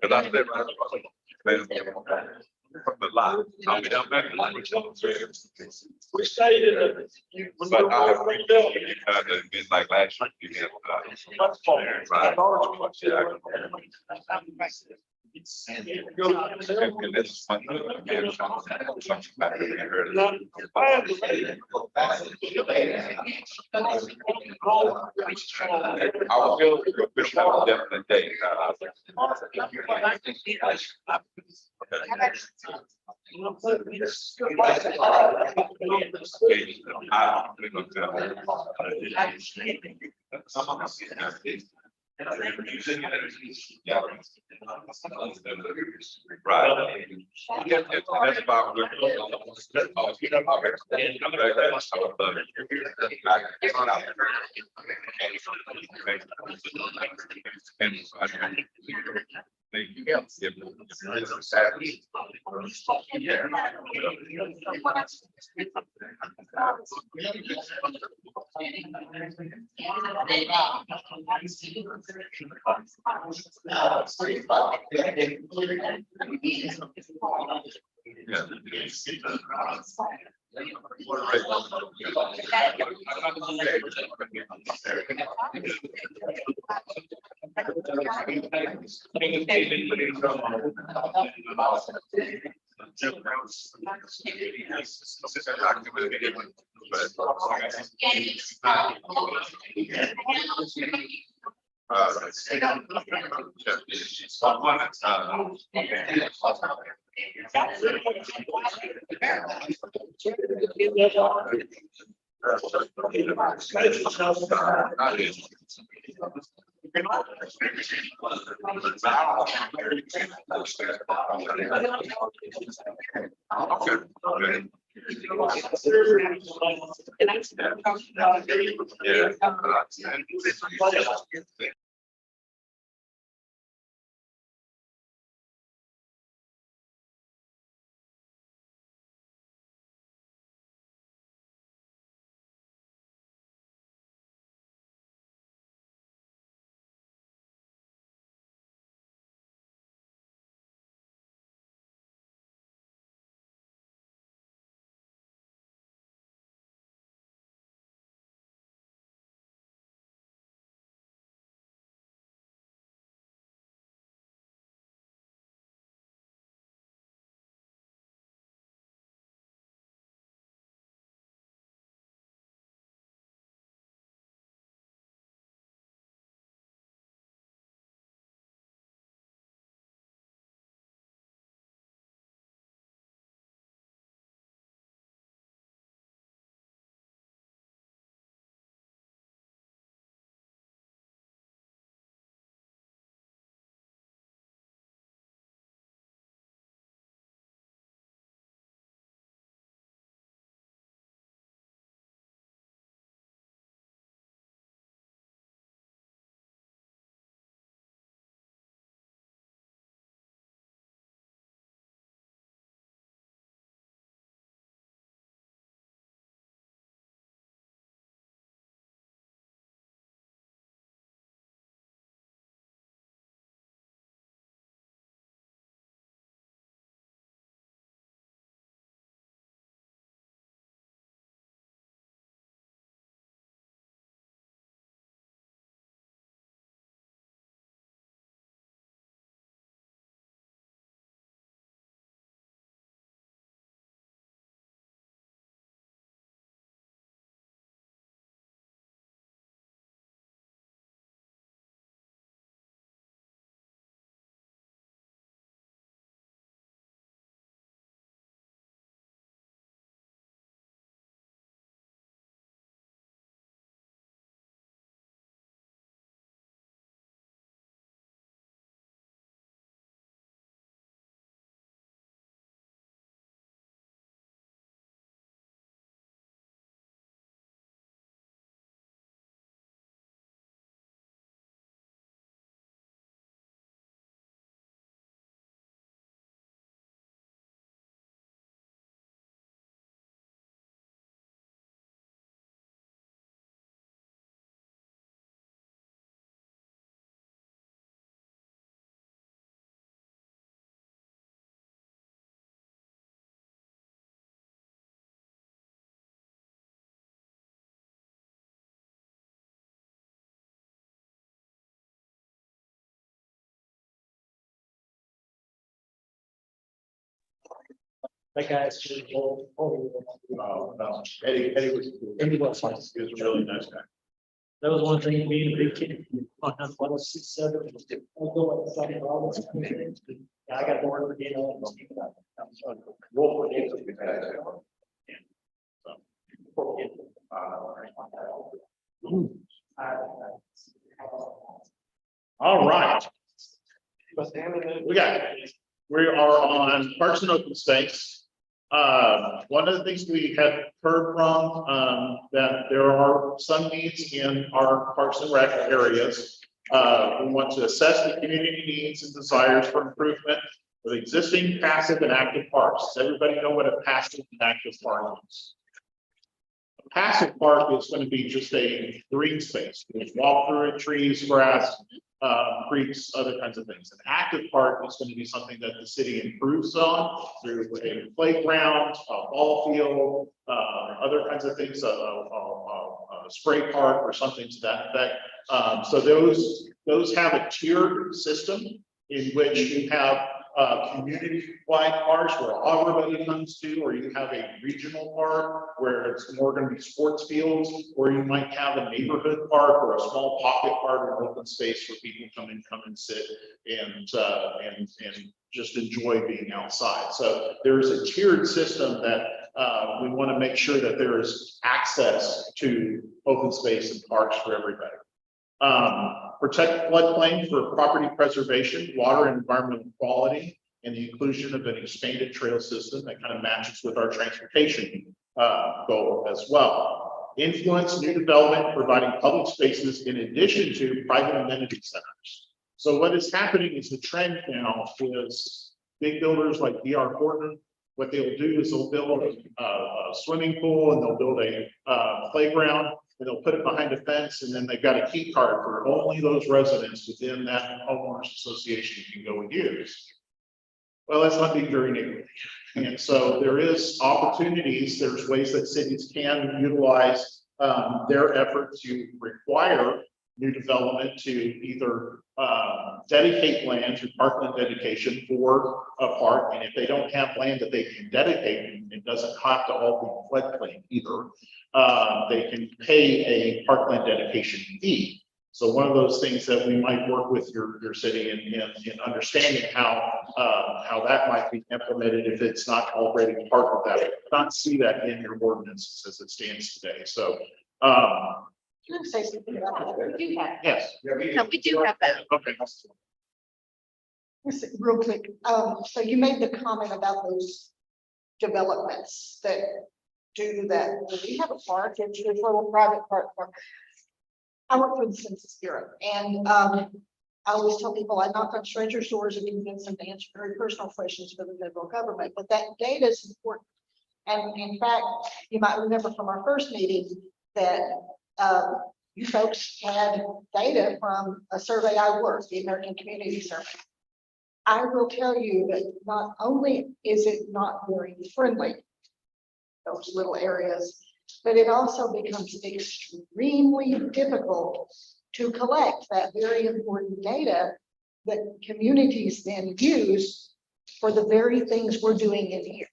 Cause I said, from the line, I'll be down back. We stayed in the. But I have it's been like last year. You had, and this is fun. Again, something better than I heard. I will feel we don't have a definite date. Right. That's about. Yeah. That guy's just. No, Eddie was. Eddie was. He was a really nice guy. That was one thing, me and the big kid, on 106.7. I'll go outside and all this. Yeah, I got more for dinner. Wolf was able to do that. All right. We are on Parks and Open Space. One of the things we have heard from, that there are some needs in our Parks and Rec areas. We want to assess the community needs and desires for improvement with existing passive and active parks. Does everybody know what a passive and active park is? A passive park is going to be just a green space. You can walk through it, trees, grass, creeks, other kinds of things. An active park is going to be something that the city improves on through a playground, a ball field, other kinds of things, a spray park or something to that effect. So those have a tiered system in which you have community-wide parks where everybody comes to, or you have a regional park where it's more going to be sports fields, or you might have a neighborhood park or a small pocket park or open space where people come and sit and just enjoy being outside. So there's a tiered system that we want to make sure that there is access to open space and parks for everybody. Protect floodplain for property preservation, water and environmental quality, and the inclusion of an expanded trail system that kind of matches with our transportation goal as well. Influence new development, providing public spaces in addition to private amenity centers. So what is happening is the trend now is big builders like D.R. Horton. What they'll do is they'll build a swimming pool and they'll build a playground. And they'll put it behind a fence, and then they've got a key card for only those residents within that homeowners association can go and use. Well, that's not being very neighborly. And so there is opportunities, there's ways that cities can utilize their effort to require new development to either dedicate land through parkland dedication for a park. And if they don't have land that they can dedicate, it doesn't have to all be floodplain either. They can pay a parkland dedication fee. So one of those things that we might work with your city in understanding how that might be implemented if it's not already part of that. I not see that in your ordinance as it stands today. So Can I say something about that? We do have, yes. no, we do have that. Okay. Just real quick, so you made the comment about those developments that do that. We have a park, it's a little private park. I work for the Census Bureau, and I always tell people I knock on strangers' doors and convince them to answer very personal questions for the federal government, but that data is important. And in fact, you might remember from our first meeting that you folks had data from a survey I worked, the American Community Survey. I will tell you that not only is it not very friendly, those little areas, but it also becomes extremely difficult to collect that very important data that communities then use for the very things we're doing in here.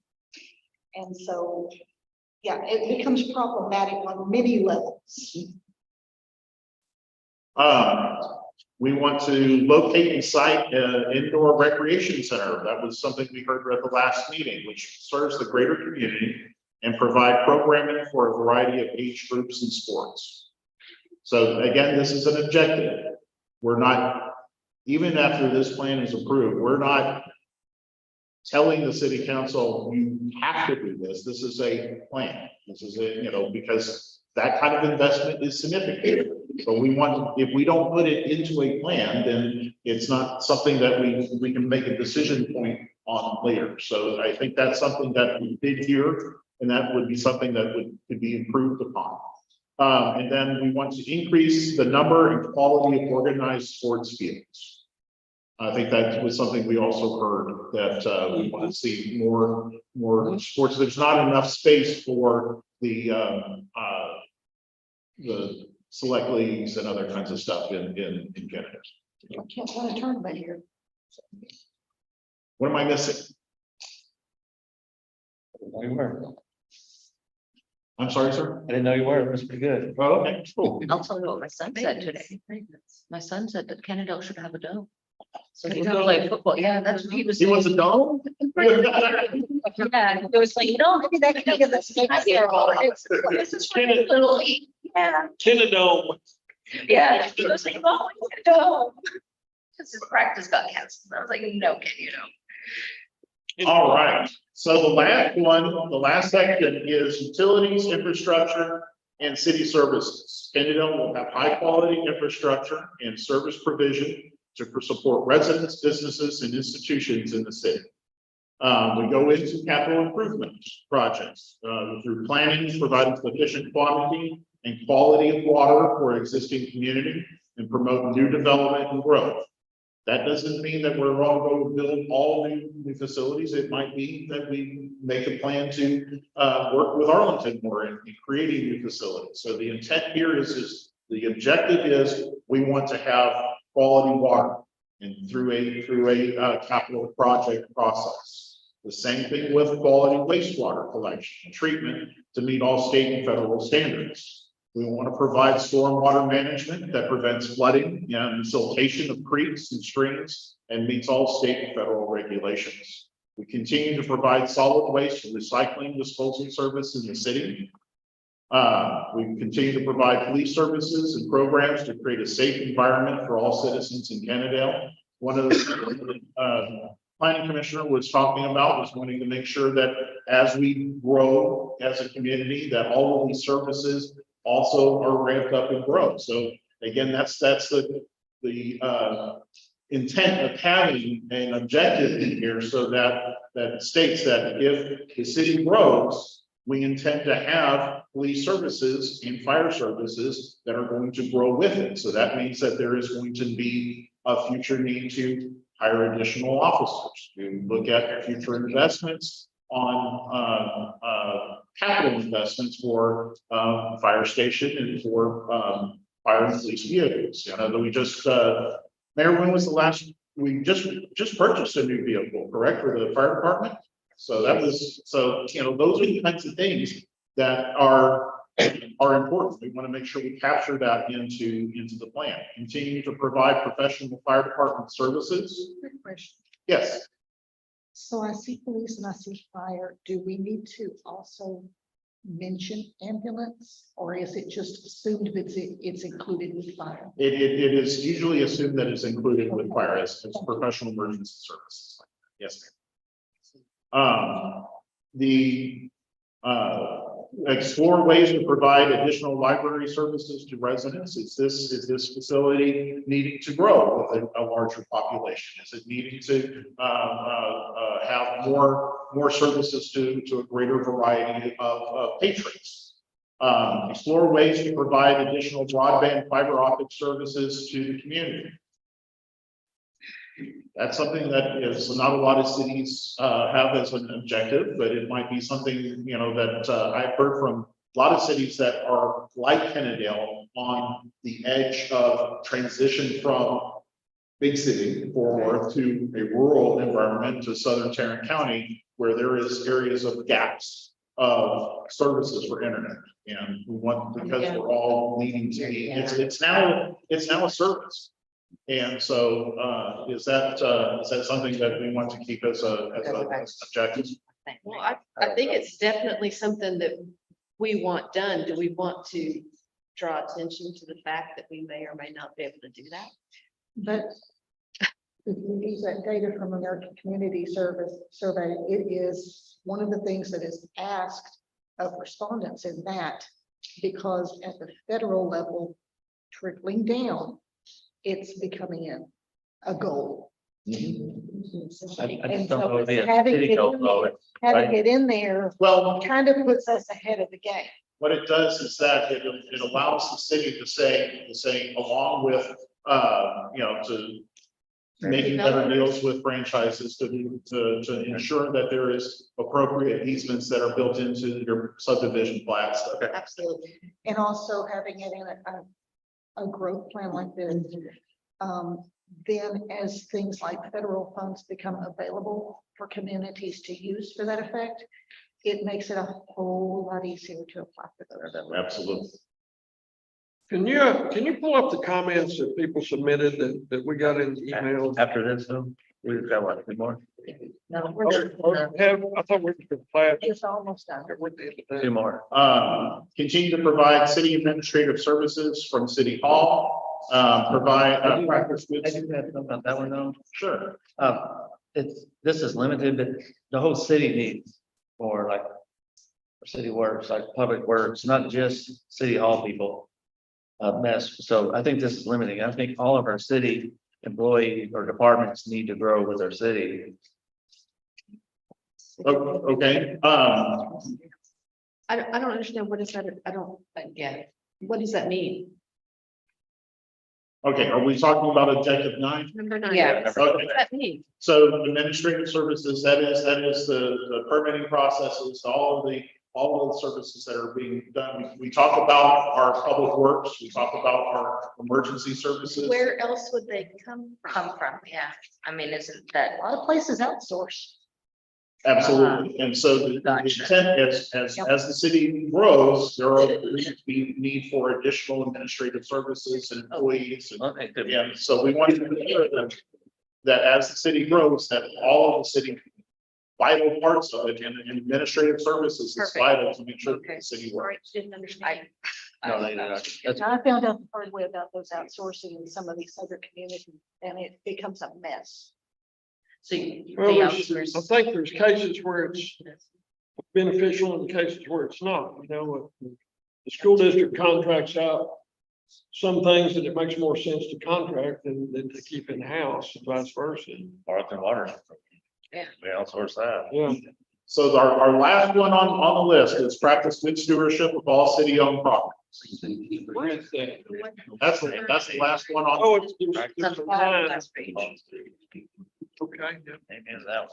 And so, yeah, it becomes problematic on many levels. We want to locate and site an indoor recreation center. That was something we heard at the last meeting, which serves the greater community and provide programming for a variety of age groups and sports. So again, this is an objective. We're not, even after this plan is approved, we're not telling the city council, you have to do this. This is a plan. This is a, because that kind of investment is significant. So we want, if we don't put it into a plan, then it's not something that we can make a decision point on later. So I think that's something that we did here, and that would be something that could be improved upon. And then we want to increase the number and quality of organized sports fields. I think that was something we also heard, that we want to see more sports. There's not enough space for the select leagues and other kinds of stuff in Canada. I can't win a tournament here. What am I missing? We were. I'm sorry, sir. I didn't know you were. It was pretty good. Oh, okay, cool. I'll tell you what my son said today. My son said that Kennedale should have a dome. So he A can dome? play football. Yeah, that's what he was He saying. wants a dome? Yeah, it was like, maybe that can get this. This is really little. Yeah, Kennedome. yeah. He was like, oh, a dome. Because his practice got canceled. I was like, no, kid, you know. All right, so the last one, the last section is utilities, infrastructure, and city services. Kennedale will have high-quality infrastructure and service provision to support residents, businesses, and institutions in the city. We go into capital improvement projects through planning, providing sufficient quantity and quality of water for existing community and promote new development and growth. That doesn't mean that we're all going to build all new facilities. It might be that we make a plan to work with Arlington more in creating new facilities. So the intent here is the objective is we want to have quality water and through a capital project process. The same thing with quality wastewater collection and treatment to meet all state and federal standards. We want to provide stormwater management that prevents flooding and siltation of creeks and streams and meets all state and federal regulations. We continue to provide solid waste and recycling disposal service in the city. We continue to provide police services and programs to create a safe environment for all citizens in Kennedale. One of the planning commissioner was talking about was wanting to make sure that as we grow as a community, that all of these services also are ramped up and grow. So again, that's the intent of having an objective in here so that states that if the city grows, we intend to have police services and fire services that are going to grow with it. So that means that there is going to be a future need to hire additional officers, to look at future investments on capital investments for fire station and for fire and police vehicles. You know, that we just Mayor, when was the last, we just purchased a new vehicle, correct, for the fire department? So that was, so, you know, those are the kinds of things that are important. We want to make sure we capture that into the plan. Continue to provide professional fire department services. Quick question. Yes. So I see police and I see fire. Do we need to also mention ambulance, or is it just assumed that it's included with fire? It is usually assumed that it's included with fire as professional emergency services. Yes, ma'am. Explore ways to provide additional library services to residents. Is this facility needing to grow with a larger population? Is it needing to have more services to a greater variety of patrons? Explore ways to provide additional broadband fiber optic services to the community. That's something that is not a lot of cities have as an objective, but it might be something, you know, that I've heard from a lot of cities that are like Kennedale on the edge of transition from big city Fort Worth to a rural environment to southern Tarrant County, where there is areas of gaps of services for internet. And we want, because we're all needing to be, it's now a service. And so is that something that we want to keep as an objective? Well, I think it's definitely something that we want done. Do we want to draw attention to the fact that we may or may not be able to do that? But if you use that data from American Community Service Survey, it is one of the things that is asked of respondents in that, because at the federal level, trickling down, it's becoming a goal. I And just so don't know if the having city it goes in low. there- having it in there Well, kind of puts us ahead of the game. what it does is that it allows the city to say along with, you know, to making better deals with franchises to ensure that there is appropriate easements that are built into your subdivision plats. Okay. Absolutely. And also having it in a growth plan like this. Then as things like federal funds become available for communities to use for that effect, it makes it a whole lot easier to apply for those. Absolutely. Can you pull up the comments that people submitted that we got in the email? After this, though, we've got what, 2 more? No, Oh, we're oh, I thought we were glad. It's almost done. 2 more. Continue to provide city administrative services from City Hall, provide, practice I goods. do have something about that one though. Sure. This is limited, but the whole city needs more like. City works, like public works, not just city hall people. Mess, so I think this is limiting. I think all of our city employee or departments need to grow with our city. Okay, I don't understand, what is that, I don't get it. What does that mean? okay, are we talking about objective 9? Number 9. Yeah. What Okay. does that mean? So administrative services, that is the permitting processes, all of the services that are being done. We talk about our public works, we talk about our emergency services. Where else would they come come from, yeah. I mean, isn't that, a lot of places outsource. Absolutely. And so the Gotcha. intent as the city grows, there are be need for additional administrative services and employees. And, Okay, good. yeah, so we want to make sure that as the city grows, that all of the city vital parts of it and administrative services is Perfect. vital to make sure that Okay. the city All right, works. didn't understand. No, they do not. That's- I found out the hard way about those outsourcing in some of these other communities, and it becomes a mess. So you, Well, they there's- outsource. I think there's cases where it's beneficial and cases where it's not, you know, the school district contracts out some things that it makes more sense to contract than to keep in-house and vice versa. Arlington Water. Yeah. We outsource that. Yeah, So our last one on the list is practice good stewardship of all city-owned properties. where is that? That's the last one on. Oh, it's. It's on the bottom last page. Okay, yeah. Amen to that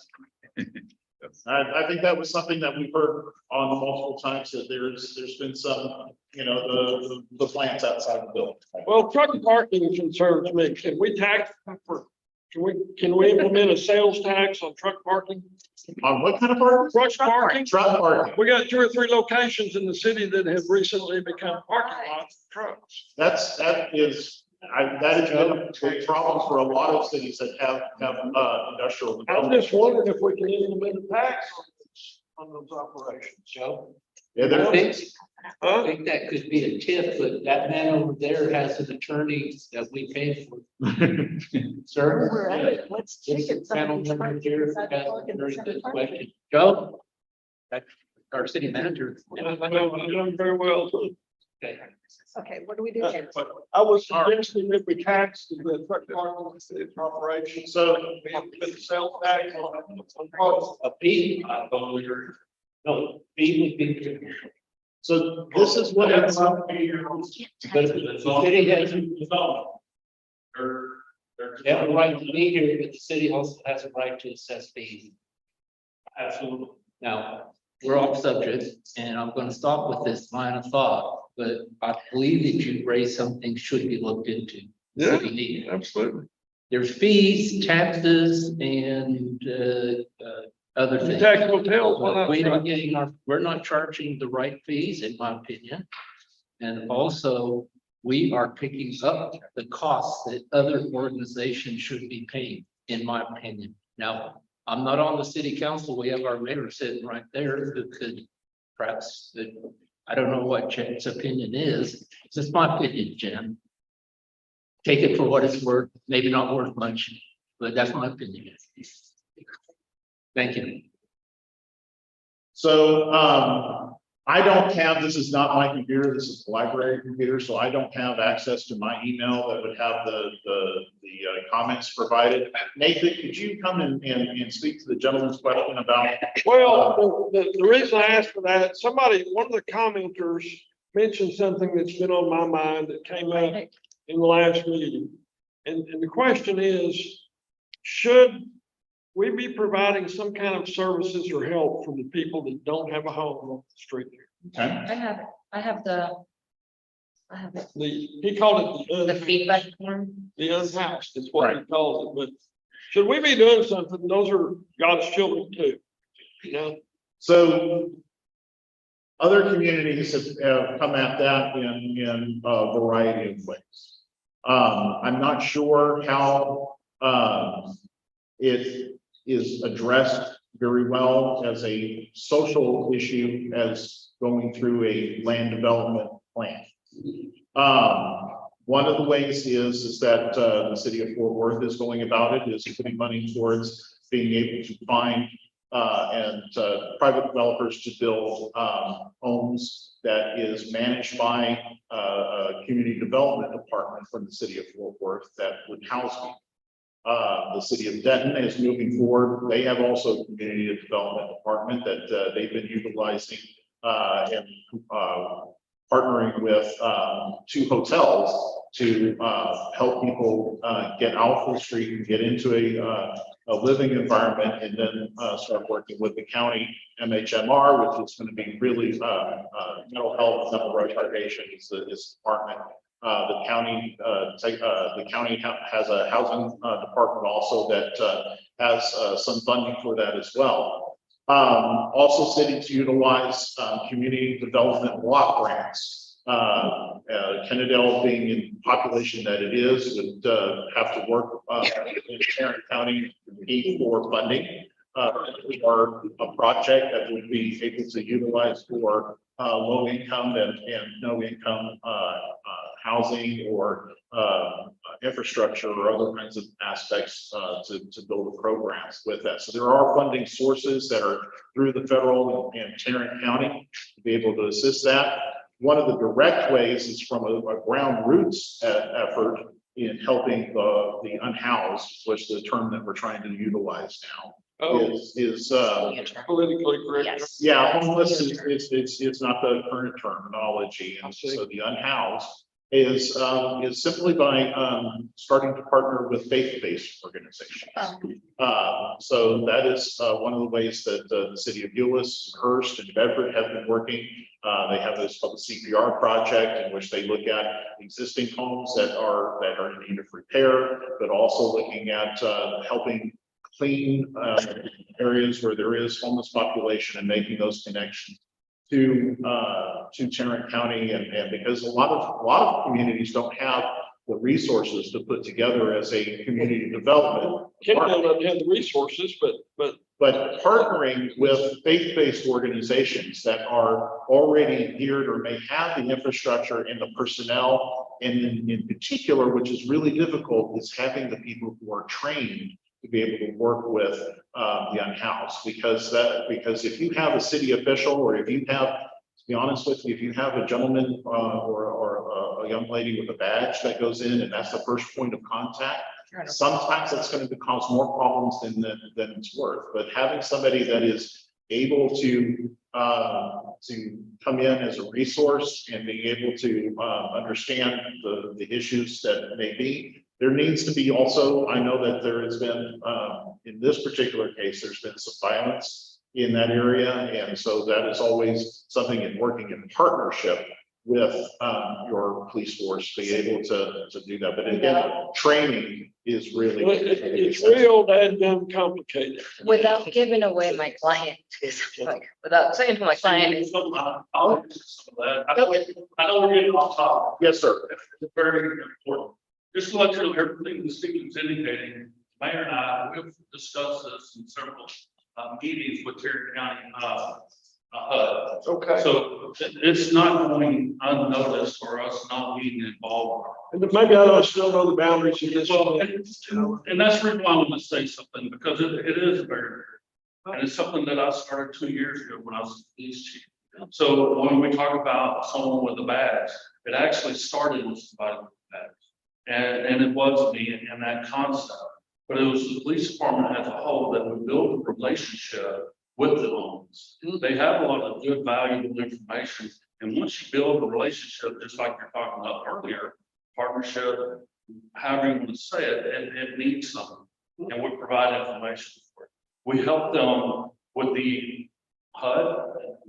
one. I think that was something that we've heard on multiple times, that there's been some, the plants outside the building. Well, truck parking concerns me. Can we tax for, can we implement a sales tax on truck parking? On what kind of parking? Truck parking? Truck parking. We got 2 or 3 locations in the city that have recently become parking lots for trucks. That is been a big problem for a lot of cities that have industrial. I'm just wondering if we can implement a tax on those operations. Joe, Yeah, I there- think, I Huh? think that could be a tip, but that man over there has an attorney that we pay for. Sir? We're at it. Let's This check it. Some of panel these member parking here inside the has park a and very inside good the park. question. Joe? Our city manager. I know very well. Okay. Okay, what do we do here? I was suggesting that we tax the truck parking in city operations. So We have to put the sales tax on cars. A fee, I thought we were, no, fee would be. So this is what it's. But the city has. They have a right to be here, but the city also has a right to assess fees. Absolutely. Now, we're off subject, and I'm gonna stop with this line of thought, but I believe that you raised something should be looked into. Yeah. City needs. Absolutely. There's fees, taxes, and other things. Tax hotels. why not? We're not charging the right fees, in my opinion. And also, we are picking up the costs that other organizations should be paying, in my opinion. Now, I'm not on the city council. We have our mayor sitting right there who could perhaps, I don't know what Jen's opinion is. It's just my opinion, Jen. Take it for what it's worth, maybe not worth much, but that's my opinion. Thank you. So, I don't have, this is not my computer, this is the library computer, so I don't have access to my email that would have the comments provided. Nathan, could you come and speak to the gentleman's question about? Well, the reason I asked for that, one of the commenters mentioned something that's been on my mind that came up in the last meeting. And the question is, should we be providing some kind of services or help for the people that don't have a home on the street? Okay. I have it. I have it. He called it The feedback form. the unhoused, is what he calls it, but should we be doing something? Those are God's children too, you know? So other communities have come at that in a variety of ways. I'm not sure how it is addressed very well as a social issue as going through a land development plan. One of the ways is that the city of Fort Worth is going about it, is putting money towards being able to find and private developers to build homes that is managed by a community development department from the city of Fort Worth that would house people. The city of Denton is moving forward. They have also a community development department that they've been utilizing and partnering with 2 hotels to help people get off the street and get into a living environment, and then start working with the county MHMR, which is going to be really mental health and mental retardation is the department. The county has a housing department also that has some funding for that as well. Also, cities utilize community development block grants. Kennedale being in the population that it is, would have to work in Tarrant County for funding or a project that would be able to utilize for low income and no income housing or infrastructure or other kinds of aspects to build the programs with that. So there are funding sources that are through the federal and Tarrant County to be able to assist that. One of the direct ways is from a ground roots effort in helping the unhoused, which is the term that we're trying to utilize now. Is Politically correct. Yes. yeah, homeless is not the current terminology, and so the unhoused is simply by starting to partner with faith-based organizations. So that is one of the ways that the city of Euless, Hearst, and Bedford have been working. They have this called the CPR project, in which they look at existing homes that are in need of repair, but also looking at helping clean areas where there is homeless population and making those connections to Tarrant County, and because a lot of communities don't have the resources to put together as a community development. Kennedale doesn't have the resources, but Partnering with faith-based organizations that are already geared or may have the infrastructure and the personnel, and in particular, which is really difficult, is having the people who are trained to be able to work with the unhoused, because if you have a city official, or if you have, to be honest with you, if you have a gentleman or a young lady with a badge that goes in and that's the first point of contact, sometimes that's going to cause more problems than it's worth. But having somebody that is able to come in as a resource and being able to understand the issues that may be. There needs to be also, I know that there has been, in this particular case, there's been some violence in that area. And so that is always something in working in partnership with your police force to be able to do that. But again, training is really. it's real damn complicated. Without giving away my client, because like, without saying to my client is. I know we're getting off topic. Yes, sir. It's very important. Just to let you know, everything the city is indicating, Mayor and I, we've discussed this in several meetings with Tarrant County HUD. Okay. So it's not going unnoticed for us not being involved. And maybe I don't still know the boundaries of this. Well, and that's the reason why I want to say something, because it is very, and it's something that I started 2 years ago when I was police chief. So when we talk about someone with a badge, it actually started with somebody with a badge. And it was me and that concept, but it was the police department as a whole that would build a relationship with the homeless. They have a lot of good, valuable information. And once you build a relationship, just like you're talking about earlier, partnership, however you want to say it, it needs something. And we provide information for it. We help them with the HUD.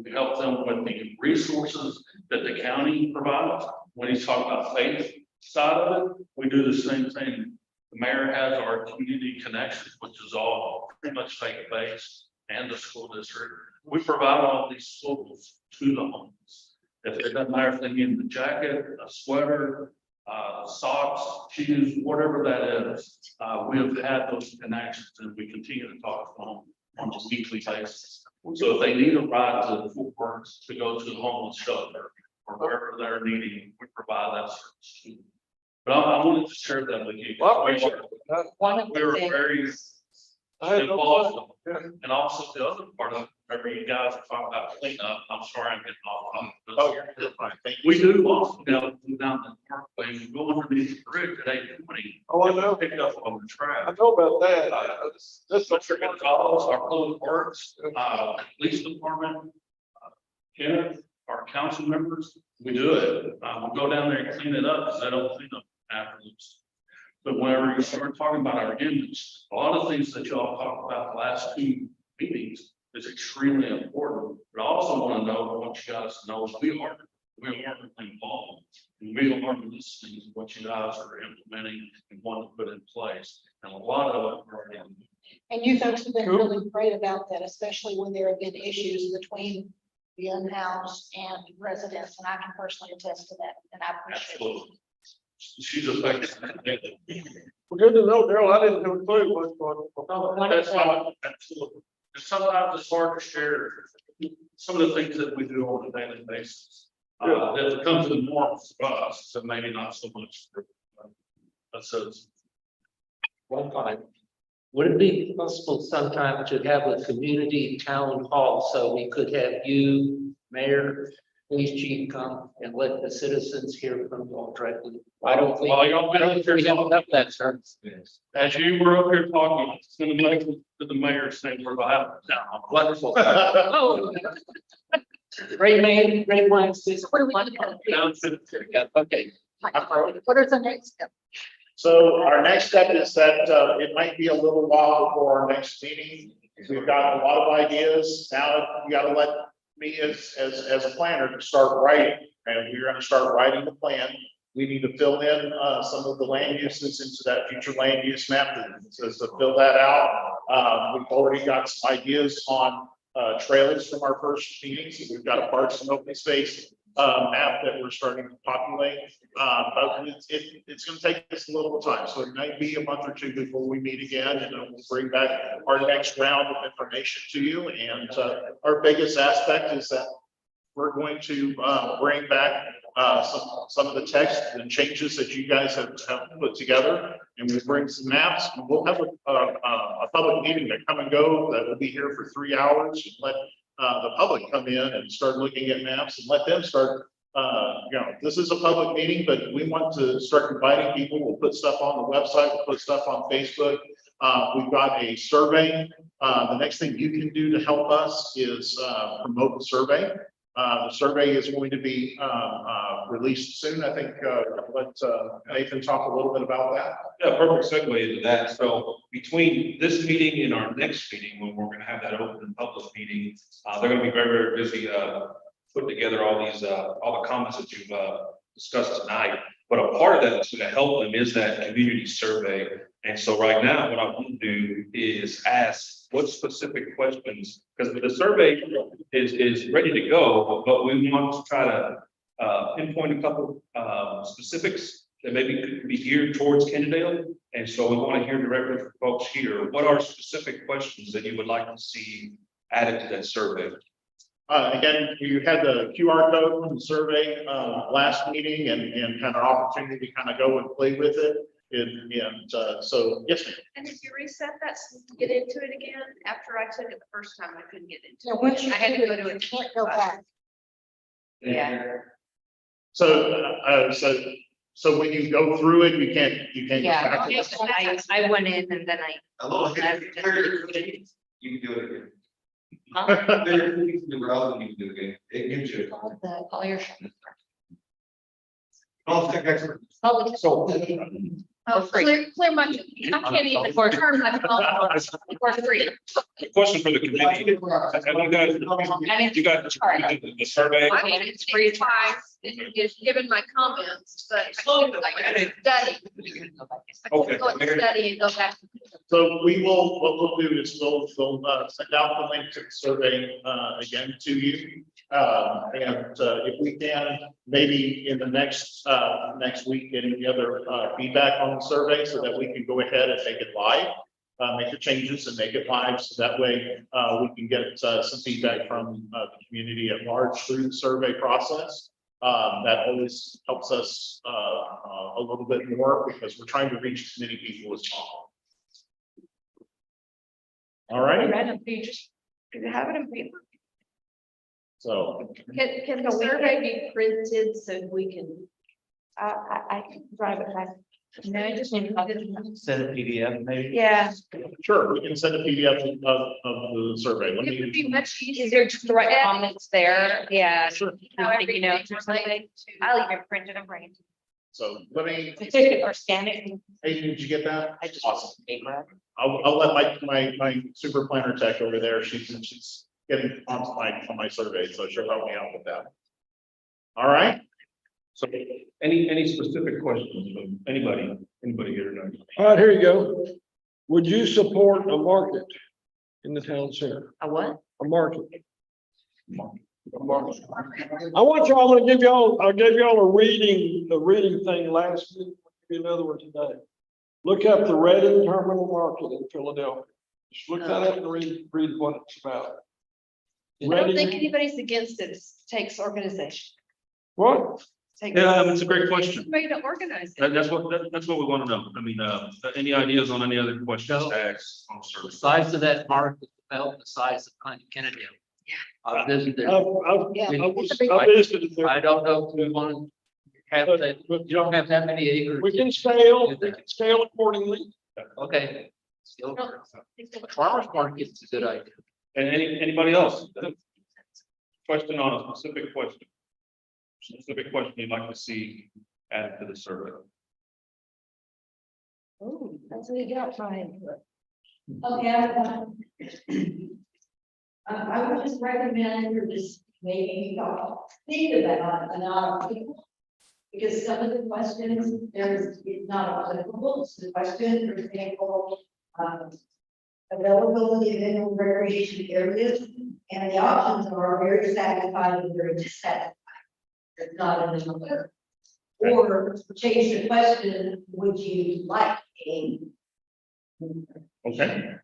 We help them with the resources that the county provides. When you talk about faith side of it, we do the same thing. The mayor has our community connections, which is all pretty much faith-based, and the school district. we provide all these tools to the homeless. If it doesn't matter if they need a jacket, a sweater, socks, shoes, whatever that is, we have had those connections and we continue to talk to them on a weekly basis. So if they need a ride to Fort Worth to go to the homeless shelter or wherever they're needing, we provide that service to them. But I wanted to share that with you. Well, I appreciate it. One of We the were things. very I had no involved. question. And also the other part of, whenever you guys are talking about cleanup, I'm sorry, I'm getting off. Oh, you're fine. Thank you. We do also down the parkway, we go underneath the bridge at 8:20. Oh, I know. Pick up on the I trash. know about that. That's Let's forget calls, our public works, police department, Kenneth, our council members, we do it. We go down there and clean it up because they don't clean up afterwards. But whenever you start talking about our image, a lot of things that y'all talked about the last two meetings is extremely important. But I also want to know, what you guys know, we are involved. And we are listening to what you guys are implementing and want to put in place. And a lot of it are in. And you folks have been really great about that, especially when there have been issues between the unhoused and residents, and I can personally attest to that, and I appreciate it. Absolutely. She's affected. Well, good to know, Daryl. I didn't have a clue what's going on. That's not, absolutely. And sometimes it's hard to share some of the things that we do on a daily basis. That becomes the norm for us, so maybe not so much for us. One time. Would it be possible sometime to have a community town hall so we could have you, mayor, police chief come and let the citizens hear from you all directly? I don't think. While y'all been up here We have talking, enough of that, sir. as you were up here talking, it's gonna make the mayor's name we're about now. Wonderful. Oh. Great man, great minds. What do we Down to the- Okay. What is the next step? So our next step is that it might be a little while before our next meeting. We've got a lot of ideas. Now you gotta let me as a planner to start writing, and we're gonna start writing the plan. We need to fill in some of the land uses into that future land use map to fill that out. We've already got some ideas on trails from our first meetings. We've got a parks and open space map that we're starting to populate. But it's gonna take us a little time, so it might be a month or two before we meet again, and then we'll bring back our next round of information to you. And our biggest aspect is that we're going to bring back some of the text and changes that you guys have put together, and we'll bring some maps, and we'll have a public meeting that come and go that will be here for 3 hours, and let the public come in and start looking at maps and let them start, this is a public meeting, but we want to start inviting people. We'll put stuff on the website, we'll put stuff on Facebook. We've got a survey. The next thing you can do to help us is promote the survey. The survey is going to be released soon. I think let Nathan talk a little bit about that. Yeah, perfect segue into that. So between this meeting and our next meeting, when we're gonna have that open and public meeting, they're gonna be very, very busy, putting together all these, all the comments that you've, discussed tonight. But a part of that that's gonna help them is that community survey. And so right now, what I want to do is ask what specific questions, because the survey is ready to go, but we want to try to pinpoint a couple specifics that maybe could be geared towards Kennedale. And so we want to hear directly from folks here. What are specific questions that you would like to see added to that survey? Again, you had the QR code from the survey last meeting, and kind of opportunity to kind of go and play with it. And so, yes, ma'am. And if you reset that, so you can get into it again, after I took it the first time, I couldn't get into Now, it. once you I had to do go it, to you it. can't go back. Yeah. So when you go through it, you can't. Go Yeah, back. I went in and then Hello. I. You can do it again. Huh? There are things in the browser you can do again. It gives you. Call your. Oh, tech expert. Public. So Oh, For free. clear my, I can't even turn my phone for free. Question for the committee. Have you guys, you got the survey? I mean, it's free twice, it's given my comments, but I study. Okay. Go and study and go back. So what we'll do is we'll send out the link to the survey, again to you. If we can, maybe in the next week, get any other, feedback on the survey so that we can go ahead and make it live. Make the changes and make it live, so that way, we can get, some feedback from, the community at large through the survey process. That always helps us, a little bit more because we're trying to reach as many people as possible. All right, Do you have it in paper? so Can the survey be printed so we can? I can drive it back. No, I just need to. Send a PDF maybe. Yeah. sure, we can send a PDF of the survey. Let It would be me, much Easier easier just to write edit comments there, yeah. Sure. Sticky notes or something. I'll even print it and bring so let me, it. Or scan it. hey, did you get that? I just. Awesome. Paper. I'll let my super planner tech over there, she's getting on my survey, so she'll help me out with that. All right, So any specific questions from anybody here tonight? All right, here you go. Would you support a market in the town center? A what? A market? A market. I want y'all, I gave y'all a reading thing last week, I'll give you another one today. Look up the Reading Terminal Market in Philadelphia. Just look that up and read what it's about. I don't think Reading, anybody's against it. It takes organization. what? Yeah, it's a great question. Somebody to organize it. That's what we want to know. I mean, any ideas on any other questions No. to ask on The service? size of that market is about the size of Kennedy. Yeah. I've visited. I visited there. I don't know if we want to have that, you don't have that many acres. We can scale accordingly. Okay. Still, farmer's market is a good idea. And anybody else? Question on a specific question? Specific question you'd like to see added to the survey? Oh, that's what you got, Brian. Okay, I would just recommend for this, maybe y'all think about an article. Because some of the questions, it's not applicable, it's the question, for example, availability of indoor recreation areas, and the options are very satisfied and very dissatisfied. It's not in the number. Or change the question, would you like a? Okay.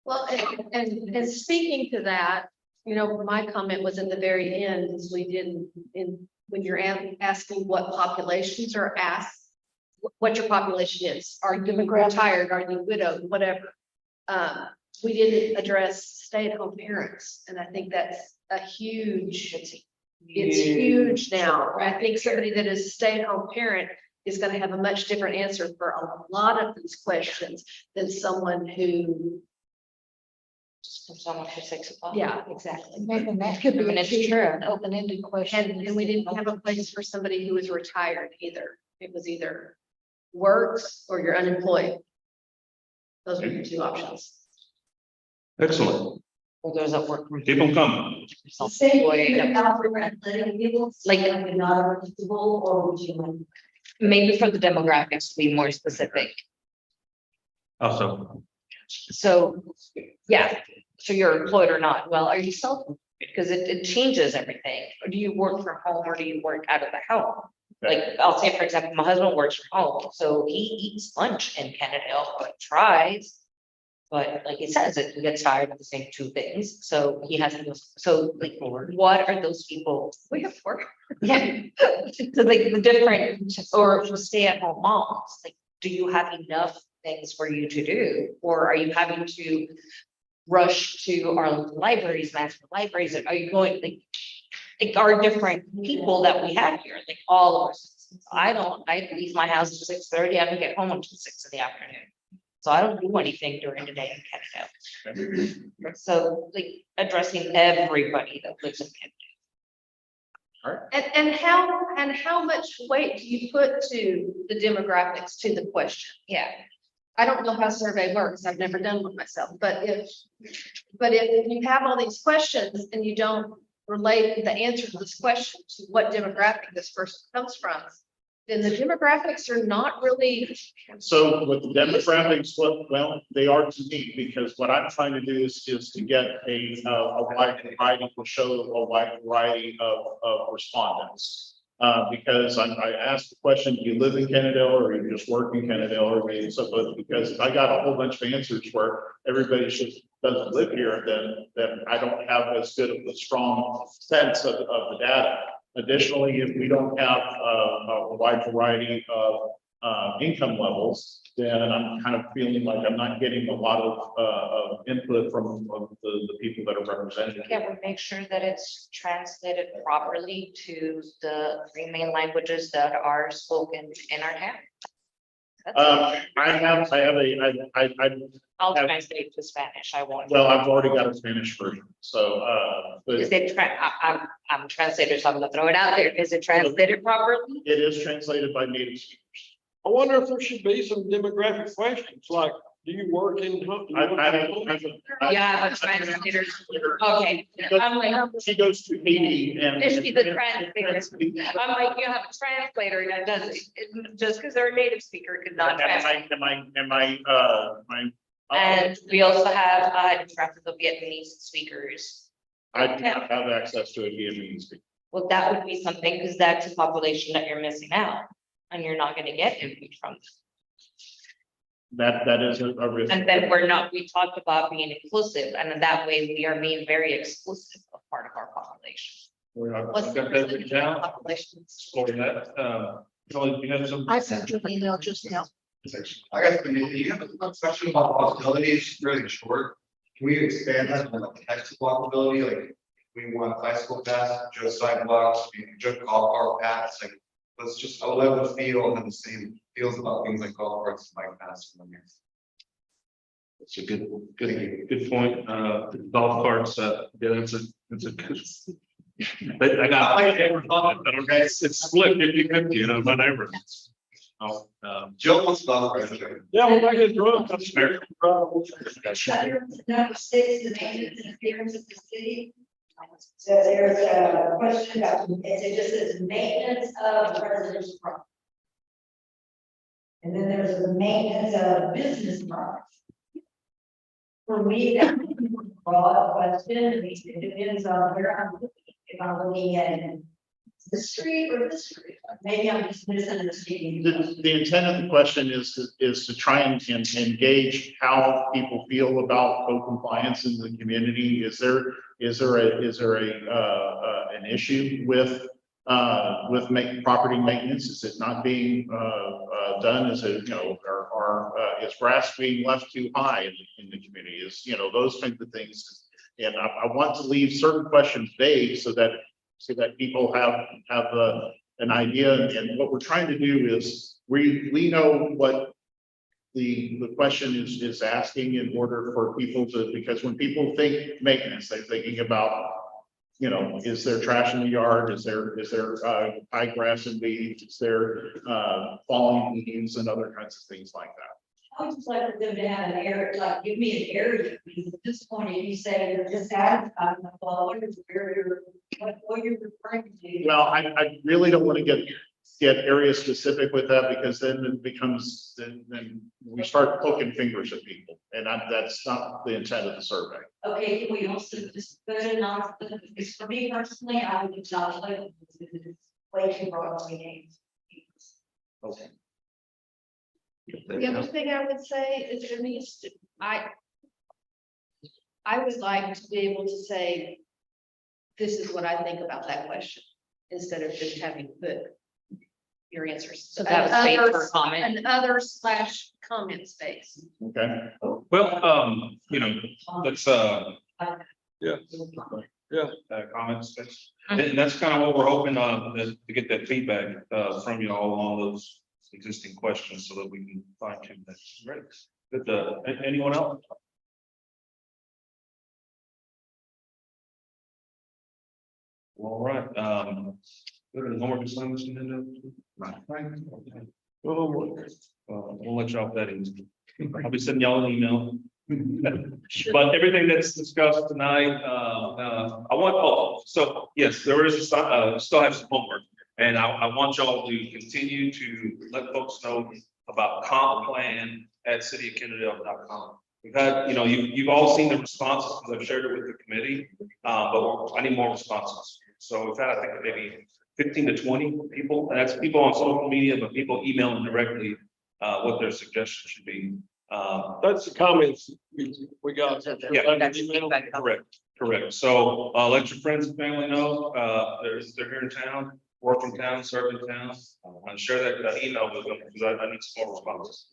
Well, and speaking to that, you know, my comment was in the very end, is we didn't, when you're asking what populations are asked, what your population is, are you retired, are you widowed, whatever. We didn't address stay-at-home parents, and I think that's a huge, it's huge now. I think somebody that is a stay-at-home parent is gonna have a much different answer for a lot of these questions than someone who, Just comes on after 6 o'clock. yeah, exactly. Maybe that could I mean, be it's true. an open-ended question. And we didn't have a place for somebody who was retired either. It was either works or you're unemployed. Those are your two options. Excellent. Or those that work. from- Keep them coming. Say, about letting people, Like- like, not applicable, or would you like? Maybe for the demographics, to be more specific. Also, So, yeah, so you're employed or not, well, are you self, because it changes everything, or do you work from home or do you work out of the home? Like, I'll say, for example, my husband works from home, so he eats lunch in Kennedale, but tries. But like it says, it gets tired of the same two things, so he has to go, so like, what are those people? We have work. Yeah, so like the different, or stay at home moms, like, do you have enough things for you to do? Or are you having to rush to our libraries, national libraries, are you going, like our different people that we have here, like all of us. I leave my house at 6:30, I don't get home until 6 in the afternoon. So I don't do anything during the day in Kennedale. So like addressing everybody that lives in Kennedale. And how much weight do you put to the demographics to the question? Yeah. I don't know how survey works. I've never done one myself, but if you have all these questions and you don't relate the answer to this question to what demographic this person comes from, then the demographics are not really. So with the demographics, well, they are to me, because what I'm trying to do is to get a wide variety, to show a wide variety of respondents. Because I asked the question, do you live in Kennedale or you just work in Kennedale, or so, because I got a whole bunch of answers where everybody just doesn't live here, then I don't have as good of a strong sense of the data. Additionally, if we don't have a wide variety of income levels, then I'm kind of feeling like I'm not getting a lot of input from the people that are represented. Can we make sure that it's translated properly to the three main languages that are spoken in our town? I'll have- translate to Spanish, I won't. Well, I've already got a Spanish version, so, but Is it, I'm a translator, so I'm gonna throw it out there. Is it translated properly? it is translated by native speakers. I wonder if there should be some demographic questions, like, do you work in? Yeah, a translator. Okay. I'm like, She goes to Haiti and. is she the translator? I'm like, you have a translator that does it, just because they're a native speaker could not translate. And we also have a traffic of Vietnamese speakers. I do not have access to a Vietnamese speaker. Well, that would be something, because that's a population that you're missing out, and you're not gonna get input from. That is a risk. And then we talked about being inclusive, and in that way, we are being very exclusive of part of our population. What's the percentage of the population? For that, Kelly, you have some? I sent you an email just now. I guess, you have a question about possibilities, really short. Can we expand that on like text walkability, like we want bicycle paths, just sidewalks, just golf cart paths, like let's just a level feel and the same feels about things like golf carts and bike paths. It's a good point. Golf carts, yeah, that's a good. But I got, it's split 50-50, you know, my neighbor. Oh, Joe wants golf carts. Yeah, when I get drunk, I'm Fair. Number 6, the maintenance and appearance of the city. So there's a question about, it just says maintenance of residential property. And then there's the maintenance of business property. For me, that's a broad question, it depends on where I'm looking. If I'm looking at the street or the street, maybe I'm just misunderstanding. The intent of the question is to try and engage how people feel about code compliance in the community. Is there an issue with property maintenance? Is it not being done? Is it, is grass being left too high in the community? Is, those kinds of things. And I want to leave certain questions vague so that people have an idea. And what we're trying to do is we know what the question is asking in order for people to, because when people think maintenance, they're thinking about, is there trash in the yard? Is there high grass and weeds? Is there falling leaves and other kinds of things like that? I would just like for them to have an area, like give me an area, because at this point, if you say you're dissatisfied, well, what is area, what you're referring to? Well, I really don't want to get area specific with that, because then it becomes, then we start poking fingers at people, and that's not the intent of the survey. Okay, can we also just put it on, because for me personally, I would just not like it, because it's way too broad for me. Okay. The other thing I would say is there needs to, I would like to be able to say, this is what I think about that question, instead of just having to put your answers. So that was space for comment. An other / comment space. Okay. Well, let's, Yeah. comment space. And that's kind of what we're hoping to get that feedback from you all on those existing questions so that we can fine tune that. Great. But anyone else? All right, go to the homework assignments and then, we'll let y'all that in. I'll be sending y'all an email. But everything that's discussed tonight, I want, so yes, there is, still have some homework. And I want y'all to continue to let folks know about comp plan at cityofkennedale.com. We've had, you've all seen the responses, because I've shared it with the committee, but I need more responses. So we've had, I think, maybe 15 to 20 people, and that's people on social media, but people emailing directly, what their suggestions should be. That's the comments we got. Yeah. That's feedback. Correct. So, let your friends and family know, they're here in town, work in town, serve in town, and share that email with them, because I need some more responses.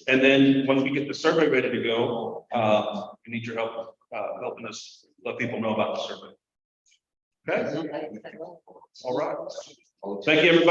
And then, once we get the survey ready to go, we need your help, helping us let people know about the survey. Okay, all right. Thank you, everybody.